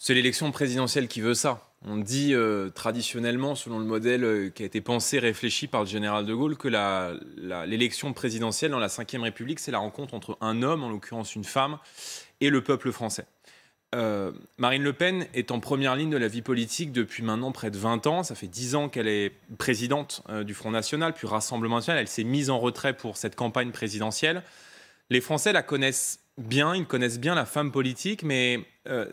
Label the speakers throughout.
Speaker 1: C'est l'élection présidentielle qui veut ça. On dit traditionnellement, selon le modèle qui a été pensé, réfléchi par le général de Gaulle, que l'élection présidentielle dans la Ve République, c'est la rencontre entre un homme, en l'occurrence une femme, et le peuple français. Marine Le Pen est en première ligne de la vie politique depuis maintenant près de 20 ans. Ça fait 10 ans qu'elle est présidente du Front National, puis Rassemblement National. Elle s'est mise en retrait pour cette campagne présidentielle. Les Français la connaissent bien, ils connaissent bien la femme politique, mais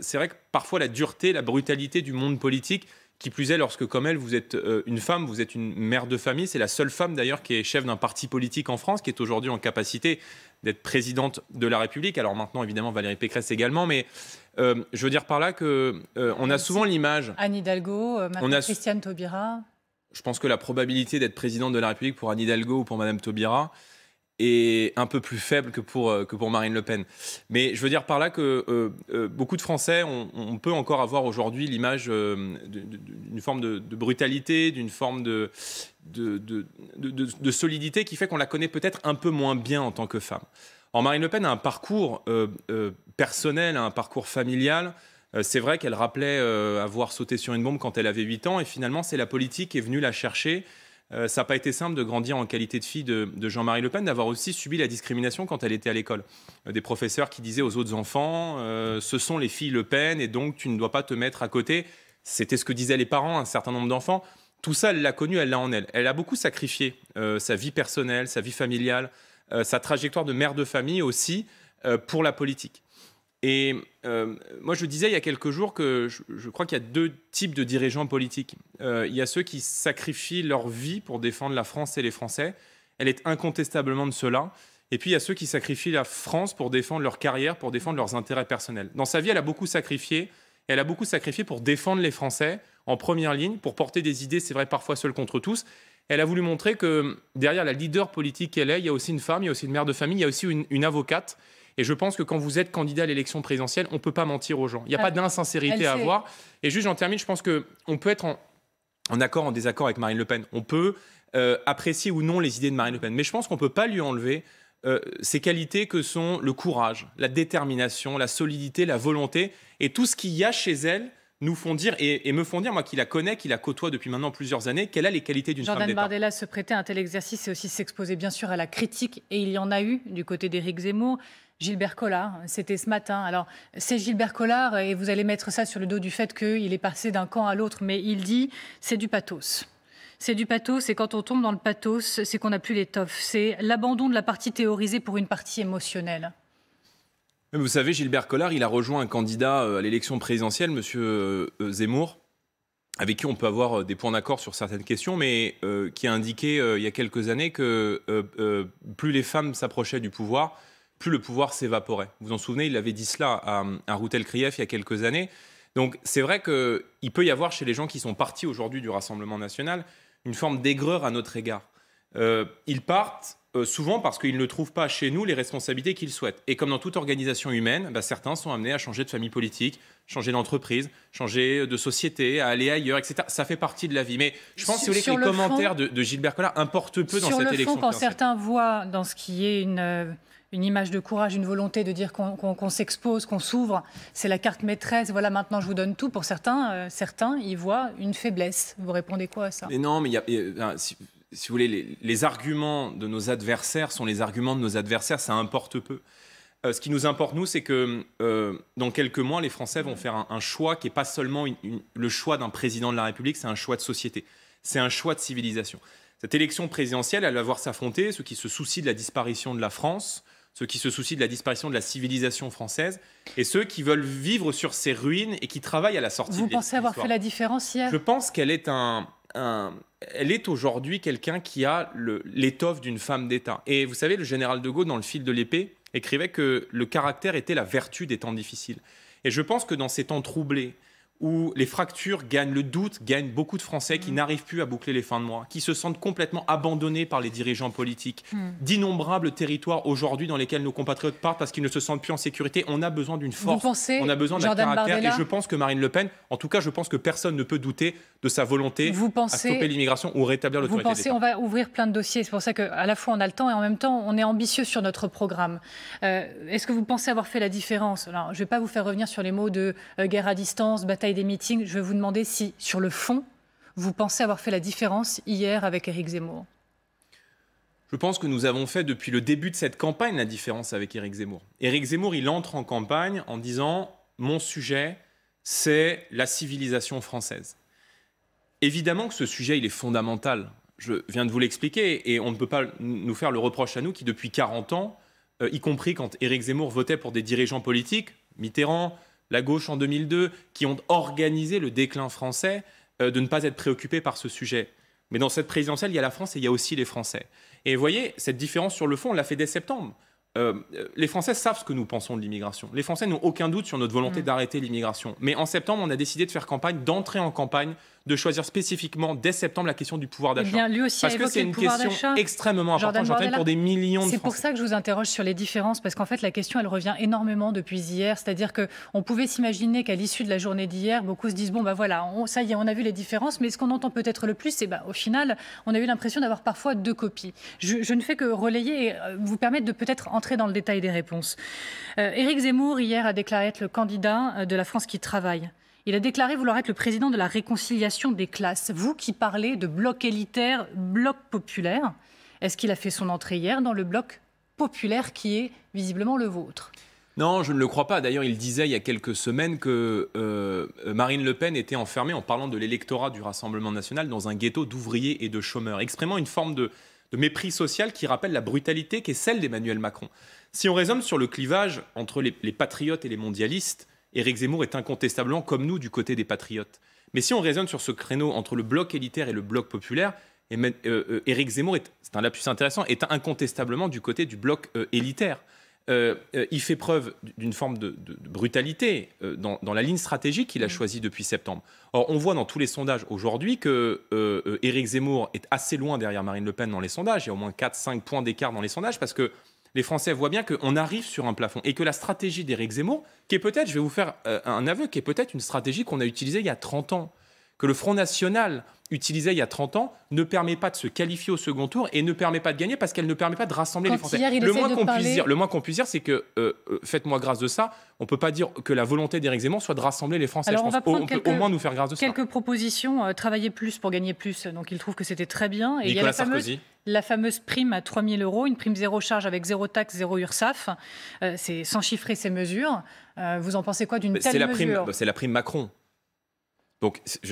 Speaker 1: c'est vrai que parfois la dureté, la brutalité du monde politique, qui plus est lorsque, comme elle, vous êtes une femme, vous êtes une mère de famille, c'est la seule femme d'ailleurs qui est chef d'un parti politique en France, qui est aujourd'hui en capacité d'être présidente de la République. Alors maintenant, évidemment, Valérie Pécresse également, mais je veux dire par là qu'on a souvent l'image...
Speaker 2: Anne Hidalgo, Madame Christiane Taubira.
Speaker 1: Je pense que la probabilité d'être présidente de la République pour Anne Hidalgo ou pour Madame Taubira est un peu plus faible que pour Marine Le Pen. Mais je veux dire par là que beaucoup de Français, on peut encore avoir aujourd'hui l'image d'une forme de brutalité, d'une forme de solidité qui fait qu'on la connaît peut-être un peu moins bien en tant que femme. Or, Marine Le Pen a un parcours personnel, un parcours familial. C'est vrai qu'elle rappelait avoir sauté sur une bombe quand elle avait 8 ans, et finalement, c'est la politique qui est venue la chercher. Ça n'a pas été simple de grandir en qualité de fille de Jean-Marie Le Pen, d'avoir aussi subi la discrimination quand elle était à l'école. Des professeurs qui disaient aux autres enfants ce sont les filles Le Pen et donc tu ne dois pas te mettre à côté. C'était ce que disaient les parents, un certain nombre d'enfants. Tout ça, elle l'a connu, elle l'a en elle. Elle a beaucoup sacrifié sa vie personnelle, sa vie familiale, sa trajectoire de mère de famille aussi pour la politique. Et moi, je disais il y a quelques jours que je crois qu'il y a deux types de dirigeants politiques. Il y a ceux qui sacrifient leur vie pour défendre la France et les Français. Elle est incontestablement de ceux-là. Et puis, il y a ceux qui sacrifient la France pour défendre leur carrière, pour défendre leurs intérêts personnels. Dans sa vie, elle a beaucoup sacrifié. Et elle a beaucoup sacrifié pour défendre les Français en première ligne, pour porter des idées, c'est vrai, parfois seule contre tous. Elle a voulu montrer que derrière la leader politique qu'elle est, il y a aussi une femme, il y a aussi une mère de famille, il y a aussi une avocate. Et je pense que quand vous êtes candidat à l'élection présidentielle, on ne peut pas mentir aux gens. Il n'y a pas d'insincérité à avoir. Et juste, j'en termine, je pense qu'on peut être en accord, en désaccord avec Marine Le Pen. On peut apprécier ou non les idées de Marine Le Pen. Mais je pense qu'on ne peut pas lui enlever ces qualités que sont le courage, la détermination, la solidité, la volonté. Et tout ce qu'il y a chez elle nous font dire, et me font dire, moi qui la connais, qui la côtoie depuis maintenant plusieurs années, qu'elle a les qualités d'une femme d'État.
Speaker 2: Jordan Bardella se prêtait à un tel exercice et aussi s'exposer bien sûr à la critique. Et il y en a eu du côté d'Éric Zemmour. Gilbert Collard, c'était ce matin. Alors, c'est Gilbert Collard, et vous allez mettre ça sur le dos du fait qu'il est passé d'un camp à l'autre, mais il dit c'est du pathos. C'est du pathos, et quand on tombe dans le pathos, c'est qu'on n'a plus l'étoffe. C'est l'abandon de la partie théorisée pour une partie émotionnelle.
Speaker 1: Vous savez, Gilbert Collard, il a rejoint un candidat à l'élection présidentielle, M. Zemmour, avec qui on peut avoir des points d'accord sur certaines questions, mais qui a indiqué il y a quelques années que plus les femmes s'approchaient du pouvoir, plus le pouvoir s'évaporait. Vous vous en souvenez, il avait dit cela à Routel-Krief il y a quelques années. Donc c'est vrai qu'il peut y avoir chez les gens qui sont partis aujourd'hui du Rassemblement national une forme d'aigreur à notre égard. Ils partent souvent parce qu'ils ne trouvent pas chez nous les responsabilités qu'ils souhaitent. Et comme dans toute organisation humaine, certains sont amenés à changer de famille politique, changer d'entreprise, changer de société, à aller ailleurs, etc. Ça fait partie de la vie. Mais je pense que les commentaires de Gilbert Collard importent peu dans cette élection.
Speaker 2: Sur le fond, quand certains voient dans ce qui est une image de courage, une volonté de dire qu'on s'expose, qu'on s'ouvre, c'est la carte maîtresse, voilà, maintenant je vous donne tout. Pour certains, y voient une faiblesse. Vous répondez quoi à ça?
Speaker 1: Mais non, mais si vous voulez, les arguments de nos adversaires sont les arguments de nos adversaires, ça importe peu. Ce qui nous importe, nous, c'est que dans quelques mois, les Français vont faire un choix qui n'est pas seulement le choix d'un président de la République, c'est un choix de société, c'est un choix de civilisation. Cette élection présidentielle, elle va voir s'affronter ceux qui se soucient de la disparition de la France, ceux qui se soucient de la disparition de la civilisation française, et ceux qui veulent vivre sur ces ruines et qui travaillent à la sortie de l'histoire.
Speaker 2: Vous pensez avoir fait la différence hier?
Speaker 1: Je pense qu'elle est elle est aujourd'hui quelqu'un qui a l'étoffe d'une femme d'État. Et vous savez, le général de Gaulle, dans Le fil de l'épée, écrivait que le caractère était la vertu des temps difficiles. Et je pense que dans ces temps troublés, où les fractures gagnent le doute, gagnent beaucoup de Français qui n'arrivent plus à boucler les fins de mois, qui se sentent complètement abandonnés par les dirigeants politiques. D'innombrables territoires aujourd'hui dans lesquels nos compatriotes partent parce qu'ils ne se sentent plus en sécurité. On a besoin d'une force, on a besoin d'un caractère. Et je pense que Marine Le Pen, en tout cas, je pense que personne ne peut douter de sa volonté à stopper l'immigration ou rétablir l'autorité d'État.
Speaker 2: On va ouvrir plein de dossiers. C'est pour ça qu'à la fois on a le temps et en même temps on est ambitieux sur notre programme. Est-ce que vous pensez avoir fait la différence? Alors, je ne vais pas vous faire revenir sur les mots de guerre à distance, bataille des meetings. Je vais vous demander si, sur le fond, vous pensez avoir fait la différence hier avec Éric Zemmour.
Speaker 1: Je pense que nous avons fait depuis le début de cette campagne la différence avec Éric Zemmour. Éric Zemmour, il entre en campagne en disant « Mon sujet, c'est la civilisation française ». Évidemment que ce sujet, il est fondamental. Je viens de vous l'expliquer et on ne peut pas nous faire le reproche à nous qui, depuis 40 ans, y compris quand Éric Zemmour votait pour des dirigeants politiques, Mitterrand, la gauche en 2002, qui ont organisé le déclin français, de ne pas être préoccupés par ce sujet. Mais dans cette présidentielle, il y a la France et il y a aussi les Français. Et vous voyez, cette différence sur le fond, on l'a fait dès septembre. Les Français savent ce que nous pensons de l'immigration. Les Français n'ont aucun doute sur notre volonté d'arrêter l'immigration. Mais en septembre, on a décidé de faire campagne, d'entrer en campagne, de choisir spécifiquement dès septembre la question du pouvoir d'achat.
Speaker 2: Eh bien, lui aussi
Speaker 1: parce que c'est une question extrêmement importante, j'entends, pour des millions de Français.
Speaker 2: C'est pour ça que je vous interroge sur les différences, parce qu'en fait, la question, elle revient énormément depuis hier. C'est-à-dire qu'on pouvait s'imaginer qu'à l'issue de la journée d'hier, beaucoup se disent, bon, ben voilà, ça y est, on a vu les différences, mais ce qu'on entend peut-être le plus, c'est au final, on a eu l'impression d'avoir parfois deux copies. Je ne fais que relayer et vous permettre de peut-être entrer dans le détail des réponses. Éric Zemmour, hier, a déclaré être le candidat de la France qui travaille. Il a déclaré vouloir être le président de la réconciliation des classes. Vous qui parlez de bloc élitaire, bloc populaire, est-ce qu'il a fait son entrée hier dans le bloc populaire qui est visiblement le vôtre?
Speaker 1: Non, je ne le crois pas. D'ailleurs, il disait il y a quelques semaines que Marine Le Pen était enfermée, en parlant de l'électorat du Rassemblement national, dans un ghetto d'ouvriers et de chômeurs, exprimant une forme de mépris social qui rappelle la brutalité qui est celle d'Emmanuel Macron. Si on raisonne sur le clivage entre les patriotes et les mondialistes, Éric Zemmour est incontestablement, comme nous, du côté des patriotes. Mais si on raisonne sur ce créneau entre le bloc élitaire et le bloc populaire, Éric Zemmour, c'est un lapsus intéressant, est incontestablement du côté du bloc élitaire. Il fait preuve d'une forme de brutalité dans la ligne stratégique qu'il a choisie depuis septembre. Or, on voit dans tous les sondages aujourd'hui que Éric Zemmour est assez loin derrière Marine Le Pen dans les sondages. Il y a au moins 4-5 points d'écart dans les sondages parce que les Français voient bien qu'on arrive sur un plafond et que la stratégie d'Éric Zemmour, qui est peut-être, je vais vous faire un aveu, qui est peut-être une stratégie qu'on a utilisée il y a 30 ans, que le Front National utilisait il y a 30 ans, ne permet pas de se qualifier au second tour et ne permet pas de gagner parce qu'elle ne permet pas de rassembler les Français. Le moins qu'on puisse dire, c'est que, faites-moi grâce de ça, on ne peut pas dire que la volonté d'Éric Zemmour soit de rassembler les Français.
Speaker 2: Alors,
Speaker 1: je pense qu'on peut au moins nous faire grâce de ça.
Speaker 2: Quelques propositions, travailler plus pour gagner plus, donc il trouve que c'était très bien. Et
Speaker 1: Nicolas
Speaker 2: il y a
Speaker 1: Sarkozy.
Speaker 2: La fameuse prime à 3 000 €, une prime zéro charge avec zéro taxe, zéro URSSAF. C'est sans chiffrer ces mesures. Vous en pensez quoi d'une telle mesure?
Speaker 1: C'est la prime Macron. Donc, c'est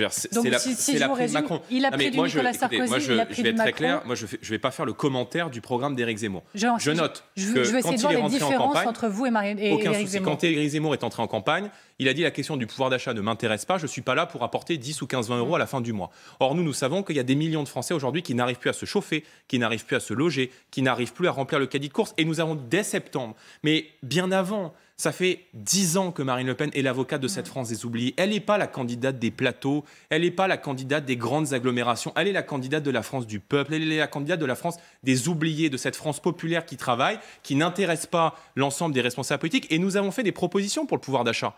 Speaker 1: la prime Macron.
Speaker 2: Il a pris du Nicolas Sarkozy, il a pris du Macron. Je vais être très clair,
Speaker 1: moi je ne vais pas faire le commentaire du programme d'Éric Zemmour.
Speaker 2: Je note que quand il est rentré en campagne, entre vous et Éric Zemmour.
Speaker 1: Quand Éric Zemmour est entré en campagne, il a dit la question du pouvoir d'achat ne m'intéresse pas, je ne suis pas là pour apporter 10 ou 15, 20 € à la fin du mois. Or, nous savons qu'il y a des millions de Français aujourd'hui qui n'arrivent plus à se chauffer, qui n'arrivent plus à se loger, qui n'arrivent plus à remplir le caddie de course. Et nous avons dès septembre, mais bien avant, ça fait 10 ans que Marine Le Pen est l'avocate de cette France des oubliés. Elle n'est pas la candidate des plateaux, elle n'est pas la candidate des grandes agglomérations, elle est la candidate de la France du peuple, elle est la candidate de la France des oubliés, de cette France populaire qui travaille, qui n'intéresse pas l'ensemble des responsables politiques. Et nous avons fait des propositions pour le pouvoir d'achat.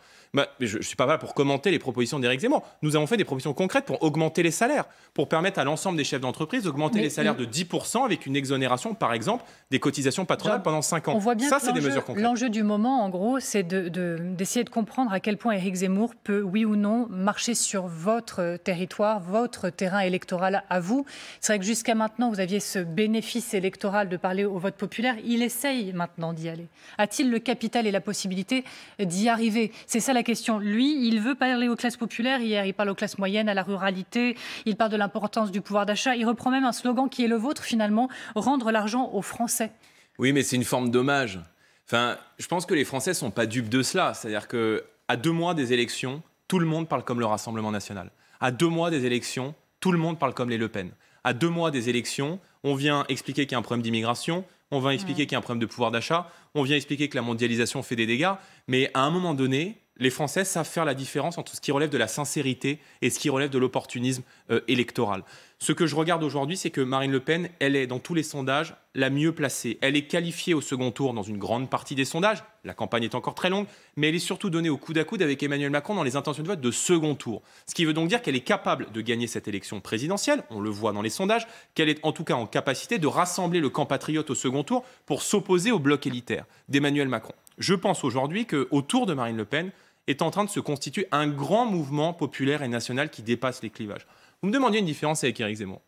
Speaker 1: Je ne suis pas là pour commenter les propositions d'Éric Zemmour. Nous avons fait des propositions concrètes pour augmenter les salaires, pour permettre à l'ensemble des chefs d'entreprise d'augmenter les salaires de 10% avec une exonération, par exemple, des cotisations patronales pendant 5 ans.
Speaker 2: On voit bien
Speaker 1: ça, c'est des mesures concrètes.
Speaker 2: L'enjeu du moment, en gros, c'est d'essayer de comprendre à quel point Éric Zemmour peut, oui ou non, marcher sur votre territoire, votre terrain électoral à vous. C'est vrai que jusqu'à maintenant, vous aviez ce bénéfice électoral de parler au vote populaire. Il essaye maintenant d'y aller. A-t-il le capital et la possibilité d'y arriver? C'est ça la question. Lui, il veut parler aux classes populaires. Hier, il parle aux classes moyennes, à la ruralité. Il parle de l'importance du pouvoir d'achat. Il reprend même un slogan qui est le vôtre, finalement, rendre l'argent aux Français.
Speaker 1: Oui, mais c'est une forme d'hommage. Enfin, je pense que les Français ne sont pas dupes de cela. C'est-à-dire qu'à 2 mois des élections, tout le monde parle comme le Rassemblement national. À 2 mois des élections, tout le monde parle comme les Le Pen. À 2 mois des élections, on vient expliquer qu'il y a un problème d'immigration, on va expliquer qu'il y a un problème de pouvoir d'achat, on vient expliquer que la mondialisation fait des dégâts, mais à un moment donné, les Français savent faire la différence entre ce qui relève de la sincérité et ce qui relève de l'opportunisme électoral. Ce que je regarde aujourd'hui, c'est que Marine Le Pen, elle est dans tous les sondages la mieux placée. Elle est qualifiée au second tour dans une grande partie des sondages. La campagne est encore très longue, mais elle est surtout donnée au coude à coude avec Emmanuel Macron dans les intentions de vote de second tour. Ce qui veut donc dire qu'elle est capable de gagner cette élection présidentielle, on le voit dans les sondages, qu'elle est en tout cas en capacité de rassembler le camp patriote au second tour pour s'opposer au bloc élitaire d'Emmanuel Macron. Je pense aujourd'hui qu'autour de Marine Le Pen est en train de se constituer un grand mouvement populaire et national qui dépasse les clivages. Vous me demandiez une différence avec Éric Zemmour.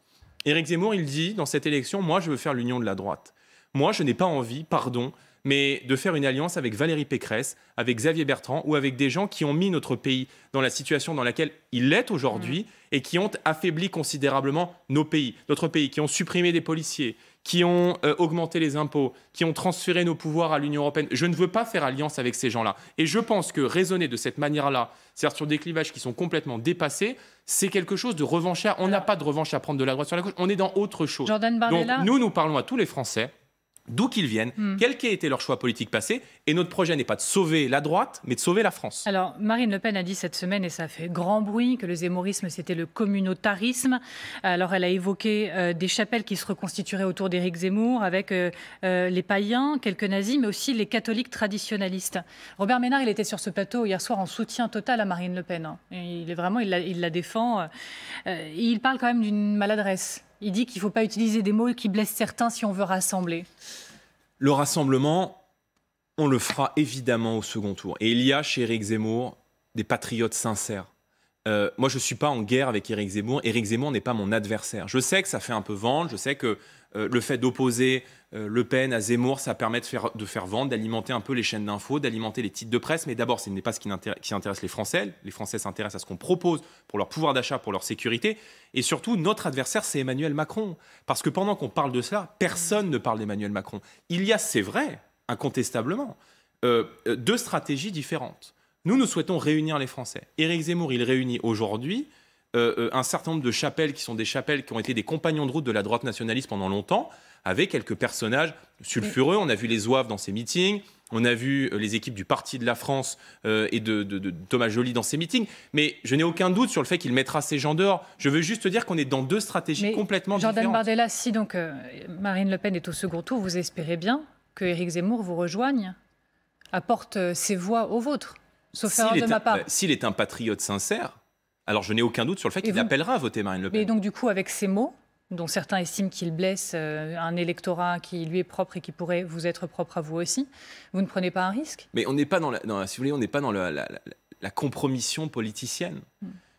Speaker 1: Éric Zemmour, il dit dans cette élection, moi je veux faire l'union de la droite. Moi je n'ai pas envie, pardon, mais de faire une alliance avec Valérie Pécresse, avec Xavier Bertrand ou avec des gens qui ont mis notre pays dans la situation dans laquelle il est aujourd'hui et qui ont affaibli considérablement notre pays, qui ont supprimé des policiers, qui ont augmenté les impôts, qui ont transféré nos pouvoirs à l'Union européenne. Je ne veux pas faire alliance avec ces gens-là. Et je pense que raisonner de cette manière-là, c'est-à-dire sur des clivages qui sont complètement dépassés, c'est quelque chose de revanchard. On n'a pas de revanche à prendre de la droite sur la gauche, on est dans autre chose.
Speaker 2: Jordan Bardella.
Speaker 1: Donc nous parlons à tous les Français, d'où qu'ils viennent, quel qu'ait été leur choix politique passé, et notre projet n'est pas de sauver la droite, mais de sauver la France.
Speaker 2: Alors, Marine Le Pen a dit cette semaine, et ça a fait grand bruit, que le zémorisme, c'était le communautarisme. Alors, elle a évoqué des chapelles qui se reconstitueraient autour d'Éric Zemmour, avec les païens, quelques nazis, mais aussi les catholiques traditionnalistes. Robert Ménard, il était sur ce plateau hier soir en soutien total à Marine Le Pen. Et il la défend. Et il parle quand même d'une maladresse. Il dit qu'il ne faut pas utiliser des mots qui blessent certains si on veut rassembler.
Speaker 1: Le rassemblement, on le fera évidemment au second tour. Et il y a chez Éric Zemmour des patriotes sincères. Moi, je ne suis pas en guerre avec Éric Zemmour. Éric Zemmour n'est pas mon adversaire. Je sais que ça fait un peu vendre. Je sais que le fait d'opposer Le Pen à Zemmour, ça permet de faire vendre, d'alimenter un peu les chaînes d'infos, d'alimenter les titres de presse. Mais d'abord, ce n'est pas ce qui intéresse les Français. Les Français s'intéressent à ce qu'on propose pour leur pouvoir d'achat, pour leur sécurité. Et surtout, notre adversaire, c'est Emmanuel Macron. Parce que pendant qu'on parle de cela, personne ne parle d'Emmanuel Macron. Il y a, c'est vrai, incontestablement, deux stratégies différentes. Nous souhaitons réunir les Français. Éric Zemmour, il réunit aujourd'hui un certain nombre de chapelles qui sont des chapelles qui ont été des compagnons de route de la droite nationaliste pendant longtemps, avec quelques personnages sulfureux. On a vu les zouaves dans ses meetings, on a vu les équipes du Parti de la France et de Thomas Joly dans ses meetings. Mais je n'ai aucun doute sur le fait qu'il mettra ces gens dehors. Je veux juste dire qu'on est dans deux stratégies complètement différentes.
Speaker 2: Jordan Bardella, si donc Marine Le Pen est au second tour, vous espérez bien que Éric Zemmour vous rejoigne, apporte ses voix aux vôtres, sauf erreur de ma part.
Speaker 1: S'il est un patriote sincère, alors je n'ai aucun doute sur le fait qu'il appellera à voter Marine Le Pen.
Speaker 2: Et donc du coup, avec ces mots, dont certains estiment qu'il blesse un électorat qui lui est propre et qui pourrait vous être propre à vous aussi, vous ne prenez pas un risque?
Speaker 1: Mais on n'est pas si vous voulez, on n'est pas dans la compromission politicienne.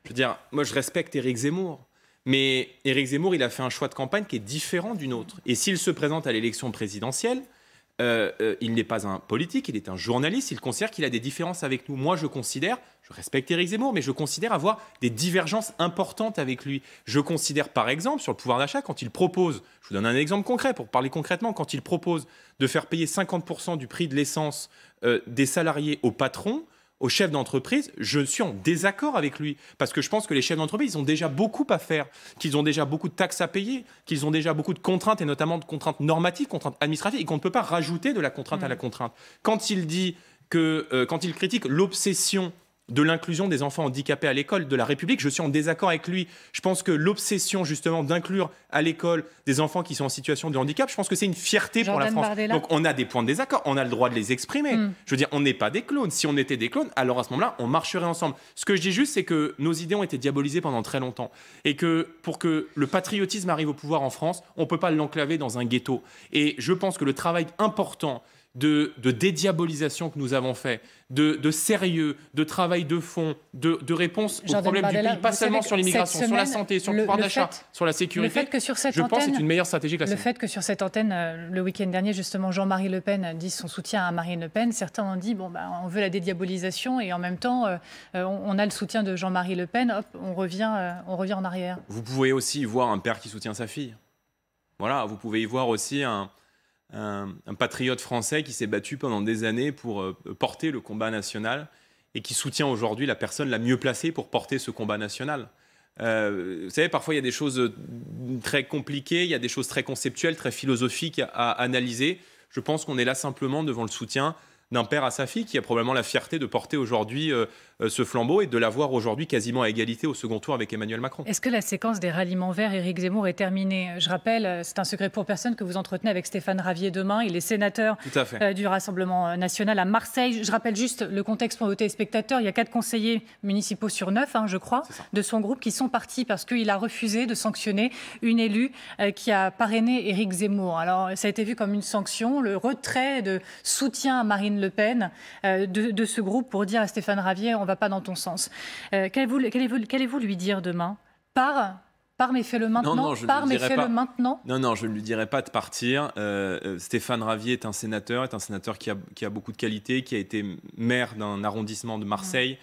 Speaker 1: Je veux dire, moi je respecte Éric Zemmour, mais Éric Zemmour, il a fait un choix de campagne qui est différent d'une autre. Et s'il se présente à l'élection présidentielle, il n'est pas un politique, il est un journaliste, il considère qu'il a des différences avec nous. Moi, je respecte Éric Zemmour, mais je considère avoir des divergences importantes avec lui. Je considère, par exemple, sur le pouvoir d'achat, quand il propose, je vous donne un exemple concret pour parler concrètement, quand il propose de faire payer 50% du prix de l'essence des salariés aux patrons, aux chefs d'entreprise, je suis en désaccord avec lui. Parce que je pense que les chefs d'entreprise, ils ont déjà beaucoup à faire, qu'ils ont déjà beaucoup de taxes à payer, qu'ils ont déjà beaucoup de contraintes, et notamment de contraintes normatives, contraintes administratives, et qu'on ne peut pas rajouter de la contrainte à la contrainte. Quand il critique l'obsession de l'inclusion des enfants handicapés à l'école de la République, je suis en désaccord avec lui. Je pense que l'obsession justement d'inclure à l'école des enfants qui sont en situation de handicap, je pense que c'est une fierté pour la France.
Speaker 2: Bardella.
Speaker 1: Donc on a des points de désaccord, on a le droit de les exprimer. Je veux dire, on n'est pas des clones. Si on était des clones, alors à ce moment-là, on marcherait ensemble. Ce que je dis juste, c'est que nos idées ont été diabolisées pendant très longtemps. Et que pour que le patriotisme arrive au pouvoir en France, on ne peut pas l'enclaver dans un ghetto. Et je pense que le travail important de dédiabolisation que nous avons fait, de sérieux, de travail de fond, de réponse aux problèmes du pays, pas seulement sur l'immigration, sur la santé, sur le pouvoir d'achat, sur la sécurité. Je pense que c'est une meilleure stratégie que la sienne.
Speaker 2: Le fait que sur cette antenne, le week-end dernier, justement, Jean-Marie Le Pen dit son soutien à Marine Le Pen, certains ont dit on veut la dédiabolisation et en même temps, on a le soutien de Jean-Marie Le Pen, hop, on revient en arrière.
Speaker 1: Vous pouvez aussi y voir un père qui soutient sa fille. Voilà, vous pouvez y voir aussi un patriote français qui s'est battu pendant des années pour porter le combat national et qui soutient aujourd'hui la personne la mieux placée pour porter ce combat national. Vous savez, parfois il y a des choses très compliquées, il y a des choses très conceptuelles, très philosophiques à analyser. Je pense qu'on est là simplement devant le soutien d'un père à sa fille qui a probablement la fierté de porter aujourd'hui ce flambeau et de l'avoir aujourd'hui quasiment à égalité au second tour avec Emmanuel Macron.
Speaker 2: Est-ce que la séquence des ralliements verts Éric Zemmour est terminée? Je rappelle, c'est un secret pour personne que vous entretenez avec Stéphane Ravier demain. Il est sénateur du Rassemblement national à Marseille. Je rappelle juste le contexte pour vos téléspectateurs. Il y a 4 conseillers municipaux sur 9, je crois, de son groupe qui sont partis parce qu'il a refusé de sanctionner une élue qui a parrainé Éric Zemmour. Alors, ça a été vu comme une sanction, le retrait de soutien à Marine Le Pen de ce groupe pour dire à Stéphane Ravier, on ne va pas dans ton sens. Qu'allez-vous lui dire demain? Pars mais fais-le maintenant.
Speaker 1: Non, je ne lui dirai pas de partir. Stéphane Ravier est un sénateur qui a beaucoup de qualités, qui a été maire d'un arrondissement de Marseille,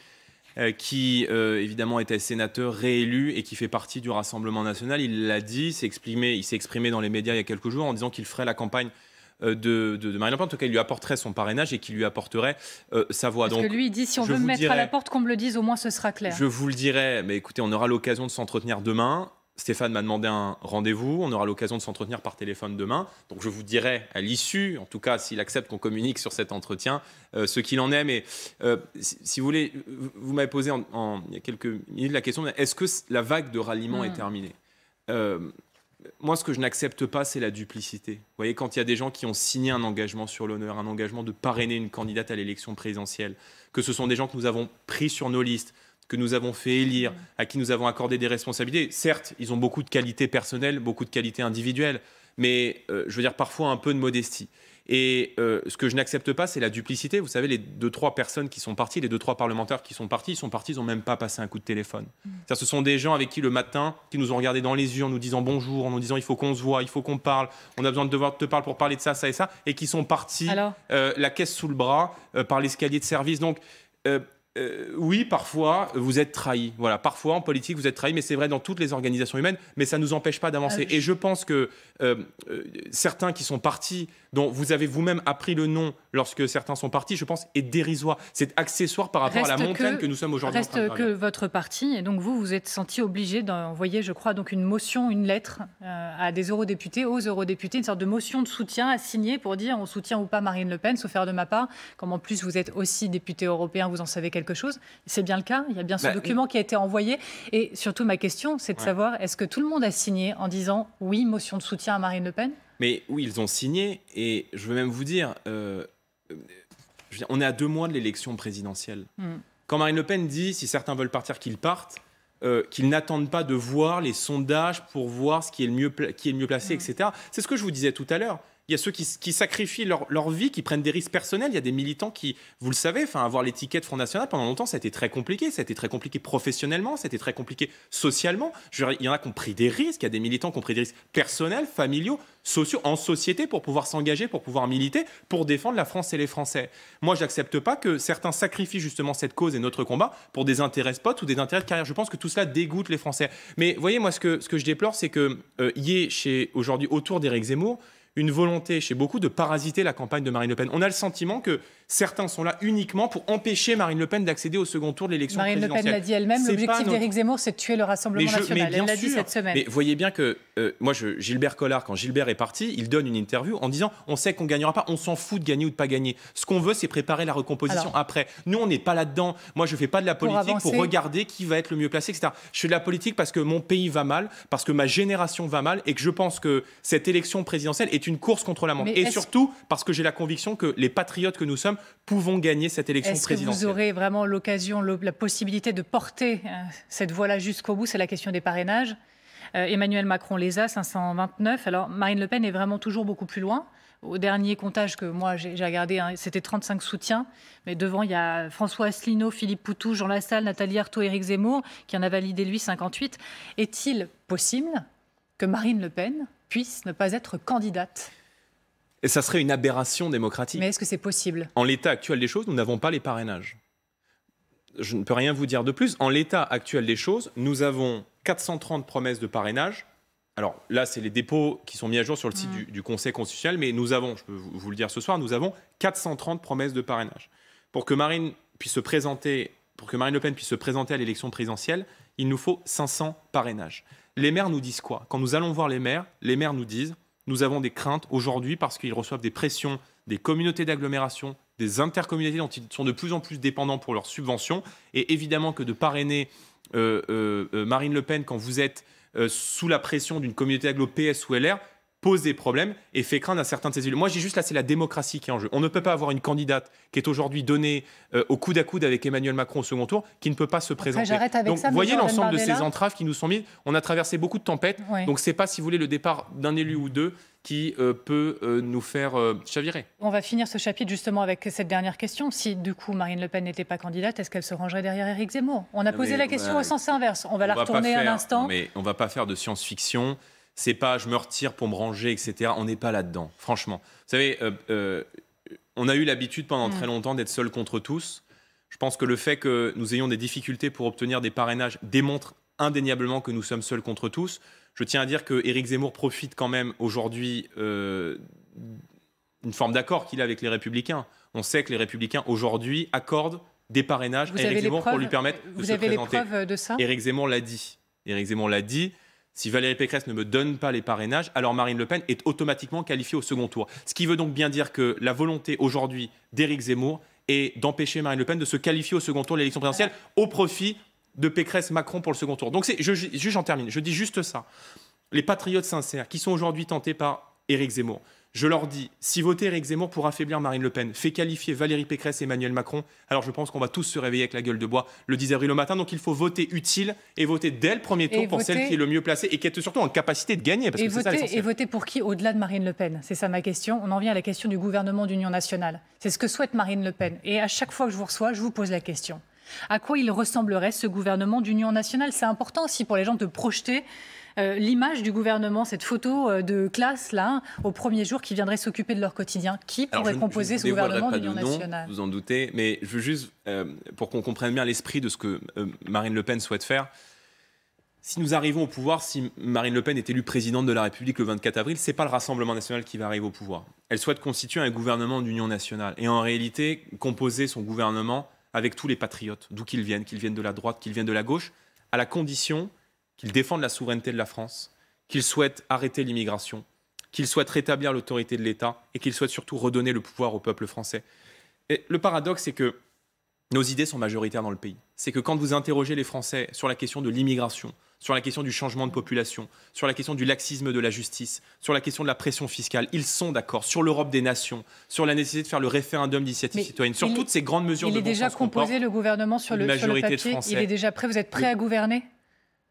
Speaker 1: qui évidemment était sénateur réélu et qui fait partie du Rassemblement national. Il l'a dit, il s'est exprimé dans les médias il y a quelques jours en disant qu'il ferait la campagne de Marine Le Pen, en tout cas il lui apporterait son parrainage et qu'il lui apporterait sa voix.
Speaker 2: Parce que lui il dit si on veut me mettre à la porte qu'on me le dise, au moins ce sera clair.
Speaker 1: Je vous le dirai, mais écoutez, on aura l'occasion de s'entretenir demain. Stéphane m'a demandé un rendez-vous, on aura l'occasion de s'entretenir par téléphone demain, donc je vous dirai à l'issue, en tout cas s'il accepte qu'on communique sur cet entretien, ce qu'il en est. Mais si vous voulez, vous m'avez posé il y a quelques minutes la question, est-ce que la vague de ralliement est terminée? Moi, ce que je n'accepte pas, c'est la duplicité. Vous voyez, quand il y a des gens qui ont signé un engagement sur l'honneur, un engagement de parrainer une candidate à l'élection présidentielle, que ce sont des gens que nous avons pris sur nos listes, que nous avons fait élire, à qui nous avons accordé des responsabilités. Certes, ils ont beaucoup de qualités personnelles, beaucoup de qualités individuelles, mais je veux dire parfois un peu de modestie. Et ce que je n'accepte pas, c'est la duplicité. Vous savez, les 2-3 personnes qui sont parties, les 2-3 parlementaires qui sont partis, ils n'ont même pas passé un coup de téléphone. Ce sont des gens avec qui le matin, qui nous ont regardé dans les yeux en nous disant bonjour, en nous disant il faut qu'on se voit, il faut qu'on parle, on a besoin de te parler pour parler de ça, ça et ça, et qui sont partis la caisse sous le bras par l'escalier de service. Donc, oui, parfois, vous êtes trahis. Voilà, parfois, en politique, vous êtes trahis, mais c'est vrai dans toutes les organisations humaines, mais ça ne nous empêche pas d'avancer. Et je pense que certains qui sont partis, dont vous avez vous-même appris le nom lorsque certains sont partis, je pense, est dérisoire. C'est accessoire par rapport à la montagne que nous sommes aujourd'hui en train de gravir.
Speaker 2: Reste que votre parti, et donc vous êtes senti obligé d'envoyer, je crois, donc une motion, une lettre à des eurodéputés, aux eurodéputés, une sorte de motion de soutien à signer pour dire on soutient ou pas Marine Le Pen, sauf faire de ma part. Comme en plus vous êtes aussi député européen, vous en savez quelque chose. C'est bien le cas, il y a bien ce document qui a été envoyé. Et surtout, ma question, c'est de savoir, est-ce que tout le monde a signé en disant oui, motion de soutien à Marine Le Pen?
Speaker 1: Mais oui, ils ont signé, et je veux même vous dire, on est à 2 mois de l'élection présidentielle. Quand Marine Le Pen dit, si certains veulent partir, qu'ils partent, qu'ils n'attendent pas de voir les sondages pour voir ce qui est le mieux placé, etc. C'est ce que je vous disais tout à l'heure. Il y a ceux qui sacrifient leur vie, qui prennent des risques personnels. Il y a des militants qui, vous le savez, avoir l'étiquette Front National, pendant longtemps, ça a été très compliqué. Ça a été très compliqué professionnellement, ça a été très compliqué socialement. Il y en a qui ont pris des risques. Il y a des militants qui ont pris des risques personnels, familiaux, sociaux, en société, pour pouvoir s'engager, pour pouvoir militer, pour défendre la France et les Français. Moi, je n'accepte pas que certains sacrifient justement cette cause et notre combat pour des intérêts spots ou des intérêts de carrière. Je pense que tout cela dégoûte les Français. Mais vous voyez, moi, ce que je déplore, c'est qu'il y ait aujourd'hui, autour d'Éric Zemmour, une volonté chez beaucoup de parasiter la campagne de Marine Le Pen. On a le sentiment que certains sont là uniquement pour empêcher Marine Le Pen d'accéder au second tour de l'élection présidentielle.
Speaker 2: Marine Le Pen l'a dit elle-même, l'objectif d'Éric Zemmour, c'est de tuer le Rassemblement national. Elle l'a dit cette semaine.
Speaker 1: Mais voyez bien que, Gilbert Collard, quand Gilbert est parti, il donne une interview en disant « on sait qu'on ne gagnera pas, on s'en fout de gagner ou de pas gagner. Ce qu'on veut, c'est préparer la recomposition après. Nous, on n'est pas là-dedans. Moi, je ne fais pas de la politique pour regarder qui va être le mieux placé, etc. Je fais de la politique parce que mon pays va mal, parce que ma génération va mal, et que je pense que cette élection présidentielle est une course contre la montre. Et surtout, parce que j'ai la conviction que les patriotes que nous sommes pouvons gagner cette élection présidentielle.
Speaker 2: Est-ce que vous aurez vraiment l'occasion, la possibilité de porter cette voie-là jusqu'au bout? C'est la question des parrainages. Emmanuel Macron les a, 529. Alors, Marine Le Pen est vraiment toujours beaucoup plus loin. Au dernier comptage que moi j'ai regardé, c'était 35 soutiens. Mais devant, il y a François Asselineau, Philippe Poutou, Jean Lassalle, Nathalie Arthaud, Éric Zemmour, qui en a validé, lui, 58. Est-il possible que Marine Le Pen puisse ne pas être candidate?
Speaker 1: Et ça serait une aberration démocratique.
Speaker 2: Mais est-ce que c'est possible?
Speaker 1: En l'état actuel des choses, nous n'avons pas les parrainages. Je ne peux rien vous dire de plus. En l'état actuel des choses, nous avons 430 promesses de parrainage. Alors là, c'est les dépôts qui sont mis à jour sur le site du Conseil constitutionnel, mais nous avons, je peux vous le dire ce soir, nous avons 430 promesses de parrainage. Pour que Marine Le Pen puisse se présenter à l'élection présidentielle, il nous faut 500 parrainages. Les maires nous disent quoi? Quand nous allons voir les maires nous disent nous avons des craintes aujourd'hui parce qu'ils reçoivent des pressions des communautés d'agglomération, des intercommunalités dont ils sont de plus en plus dépendants pour leurs subventions. Et évidemment que de parrainer Marine Le Pen quand vous êtes sous la pression d'une communauté agglo PS ou LR pose des problèmes et fait craindre à certains de ces élus. Moi, j'ai juste là, c'est la démocratie qui est en jeu. On ne peut pas avoir une candidate qui est aujourd'hui donnée au coude à coude avec Emmanuel Macron au second tour, qui ne peut pas se présenter.
Speaker 2: Donc,
Speaker 1: vous voyez l'ensemble de ces entraves qui nous sont mises. On a traversé beaucoup de tempêtes. Oui. Donc, c'est pas, si vous voulez, le départ d'un élu ou deux qui peut nous faire chavirer.
Speaker 2: On va finir ce chapitre justement avec cette dernière question. Si, du coup, Marine Le Pen n'était pas candidate, est-ce qu'elle se rangerait derrière Éric Zemmour? On a posé la question au sens inverse. On va la retourner un instant.
Speaker 1: Mais on ne va pas faire de science-fiction. C'est pas je me retire pour me ranger, etc. On n'est pas là-dedans, franchement. Vous savez, on a eu l'habitude pendant très longtemps d'être seul contre tous. Je pense que le fait que nous ayons des difficultés pour obtenir des parrainages démontre indéniablement que nous sommes seuls contre tous. Je tiens à dire que Éric Zemmour profite quand même aujourd'hui d'une forme d'accord qu'il a avec les Républicains. On sait que les Républicains aujourd'hui accordent des parrainages à Éric Zemmour pour lui permettre de se présenter.
Speaker 2: Vous avez les preuves de ça?
Speaker 1: Éric Zemmour l'a dit. Éric Zemmour l'a dit. Si Valérie Pécresse ne me donne pas les parrainages, alors Marine Le Pen est automatiquement qualifiée au second tour. Ce qui veut donc bien dire que la volonté aujourd'hui d'Éric Zemmour est d'empêcher Marine Le Pen de se qualifier au second tour de l'élection présidentielle au profit de Pécresse-Macron pour le second tour. Donc j'en termine, je dis juste ça. Les patriotes sincères qui sont aujourd'hui tentés par Éric Zemmour, je leur dis, si voter Éric Zemmour pour affaiblir Marine Le Pen fait qualifier Valérie Pécresse et Emmanuel Macron, alors je pense qu'on va tous se réveiller avec la gueule de bois le 10 avril au matin. Donc il faut voter utile et voter dès le premier tour pour celle qui est le mieux placée et qui est surtout en capacité de gagner. Parce que c'est ça l'essentiel.
Speaker 2: Et voter pour qui au-delà de Marine Le Pen? C'est ça ma question. On en vient à la question du gouvernement d'union nationale. C'est ce que souhaite Marine Le Pen. Et à chaque fois que je vous reçois, je vous pose la question. À quoi il ressemblerait ce gouvernement d'union nationale? C'est important aussi pour les gens de projeter l'image du gouvernement, cette photo de classe là, au premier jour, qui viendrait s'occuper de leur quotidien. Qui pourrait composer ce gouvernement d'union nationale?
Speaker 1: Vous en doutez, mais je veux juste, pour qu'on comprenne bien l'esprit de ce que Marine Le Pen souhaite faire, si nous arrivons au pouvoir, si Marine Le Pen est élue présidente de la République le 24 avril, ce n'est pas le Rassemblement national qui va arriver au pouvoir. Elle souhaite constituer un gouvernement d'union nationale et en réalité composer son gouvernement avec tous les patriotes, d'où qu'ils viennent de la droite, qu'ils viennent de la gauche, à la condition qu'ils défendent la souveraineté de la France, qu'ils souhaitent arrêter l'immigration, qu'ils souhaitent rétablir l'autorité de l'État et qu'ils souhaitent surtout redonner le pouvoir au peuple français. Et le paradoxe, c'est que nos idées sont majoritaires dans le pays. C'est que quand vous interrogez les Français sur la question de l'immigration, sur la question du changement de population, sur la question du laxisme de la justice, sur la question de la pression fiscale, ils sont d'accord sur l'Europe des nations, sur la nécessité de faire le référendum d'initiative citoyenne, sur toutes ces grandes mesures de bon sens.
Speaker 2: Il est déjà composé, le gouvernement, sur le papier. Il est déjà prêt. Vous êtes prêt à gouverner?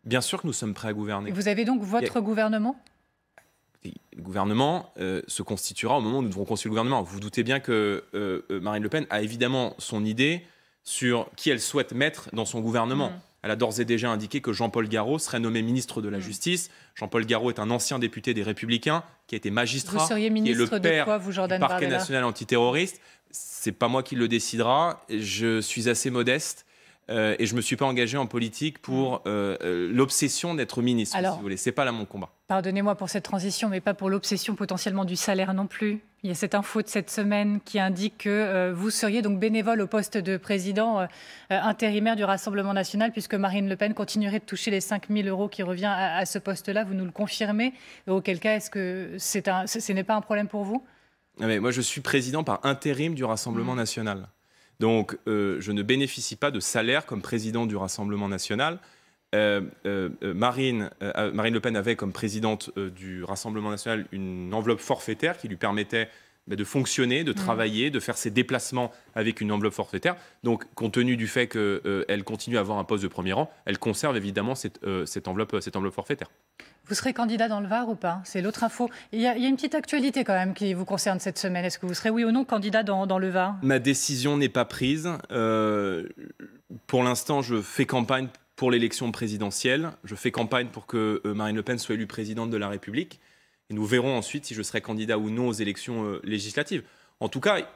Speaker 1: Bien sûr que nous sommes prêts à gouverner.
Speaker 2: Vous avez donc votre gouvernement?
Speaker 1: Le gouvernement se constituera au moment où nous devrons constituer le gouvernement. Vous vous doutez bien que Marine Le Pen a évidemment son idée sur qui elle souhaite mettre dans son gouvernement. Elle a d'ores et déjà indiqué que Jean-Paul Garot serait nommé ministre de la Justice. Jean-Paul Garot est un ancien député des Républicains, qui a été magistrat,
Speaker 2: vous seriez ministre
Speaker 1: qui est le père
Speaker 2: de quoi, vous, Jordan
Speaker 1: du Parquet
Speaker 2: Bardella
Speaker 1: national antiterroriste. C'est pas moi qui le décidera. Je suis assez modeste. Et je ne me suis pas engagé en politique pour l'obsession d'être ministre, si vous voulez. Ce n'est pas là mon combat.
Speaker 2: Pardonnez-moi pour cette transition, mais pas pour l'obsession potentiellement du salaire non plus. Il y a cette info de cette semaine qui indique que vous seriez donc bénévole au poste de président intérimaire du Rassemblement national, puisque Marine Le Pen continuerait de toucher les 5 000 € qui revient à ce poste-là. Vous nous le confirmez? Et auquel cas, est-ce que ce n'est pas un problème pour vous?
Speaker 1: Mais moi, je suis président par intérim du Rassemblement national. Donc, je ne bénéficie pas de salaire comme président du Rassemblement national. Marine Le Pen avait comme présidente du Rassemblement national une enveloppe forfaitaire qui lui permettait de fonctionner, de travailler, de faire ses déplacements avec une enveloppe forfaitaire. Donc, compte tenu du fait qu'elle continue à avoir un poste de premier rang, elle conserve évidemment cette enveloppe forfaitaire.
Speaker 2: Vous serez candidat dans le Var ou pas? C'est l'autre info. Il y a une petite actualité quand même qui vous concerne cette semaine. Est-ce que vous serez oui ou non candidat dans le Var?
Speaker 1: Ma décision n'est pas prise. Pour l'instant, je fais campagne pour l'élection présidentielle. Je fais campagne pour que Marine Le Pen soit élue présidente de la République. Et nous verrons ensuite si je serai candidat ou non aux élections législatives. En tout cas,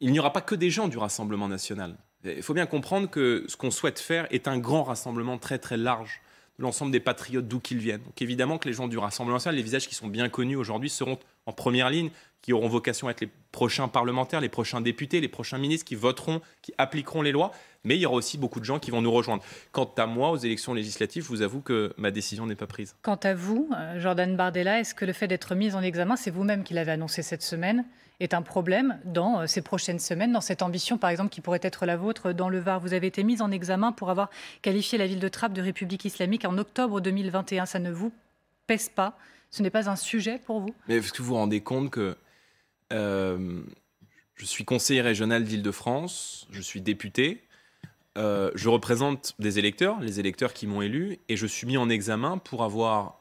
Speaker 1: il n'y aura pas que des gens du Rassemblement national. Il faut bien comprendre que ce qu'on souhaite faire est un grand rassemblement très très large de l'ensemble des patriotes d'où qu'ils viennent. Donc évidemment que les gens du Rassemblement national, les visages qui sont bien connus aujourd'hui, seront en première ligne, qui auront vocation à être les prochains parlementaires, les prochains députés, les prochains ministres qui voteront, qui appliqueront les lois. Mais il y aura aussi beaucoup de gens qui vont nous rejoindre. Quant à moi, aux élections législatives, je vous avoue que ma décision n'est pas prise.
Speaker 2: Quant à vous, Jordan Bardella, est-ce que le fait d'être mis en examen, c'est vous-même qui l'avez annoncé cette semaine, est un problème dans ces prochaines semaines, dans cette ambition, par exemple, qui pourrait être la vôtre dans le Var? Vous avez été mise en examen pour avoir qualifié la ville de Trappes de République islamique en octobre 2021. Ça ne vous pèse pas? Ce n'est pas un sujet pour vous?
Speaker 1: Mais est-ce que vous vous rendez compte que je suis conseiller régional d'Île-de-France, je suis député, je représente des électeurs, les électeurs qui m'ont élu, et je suis mis en examen pour avoir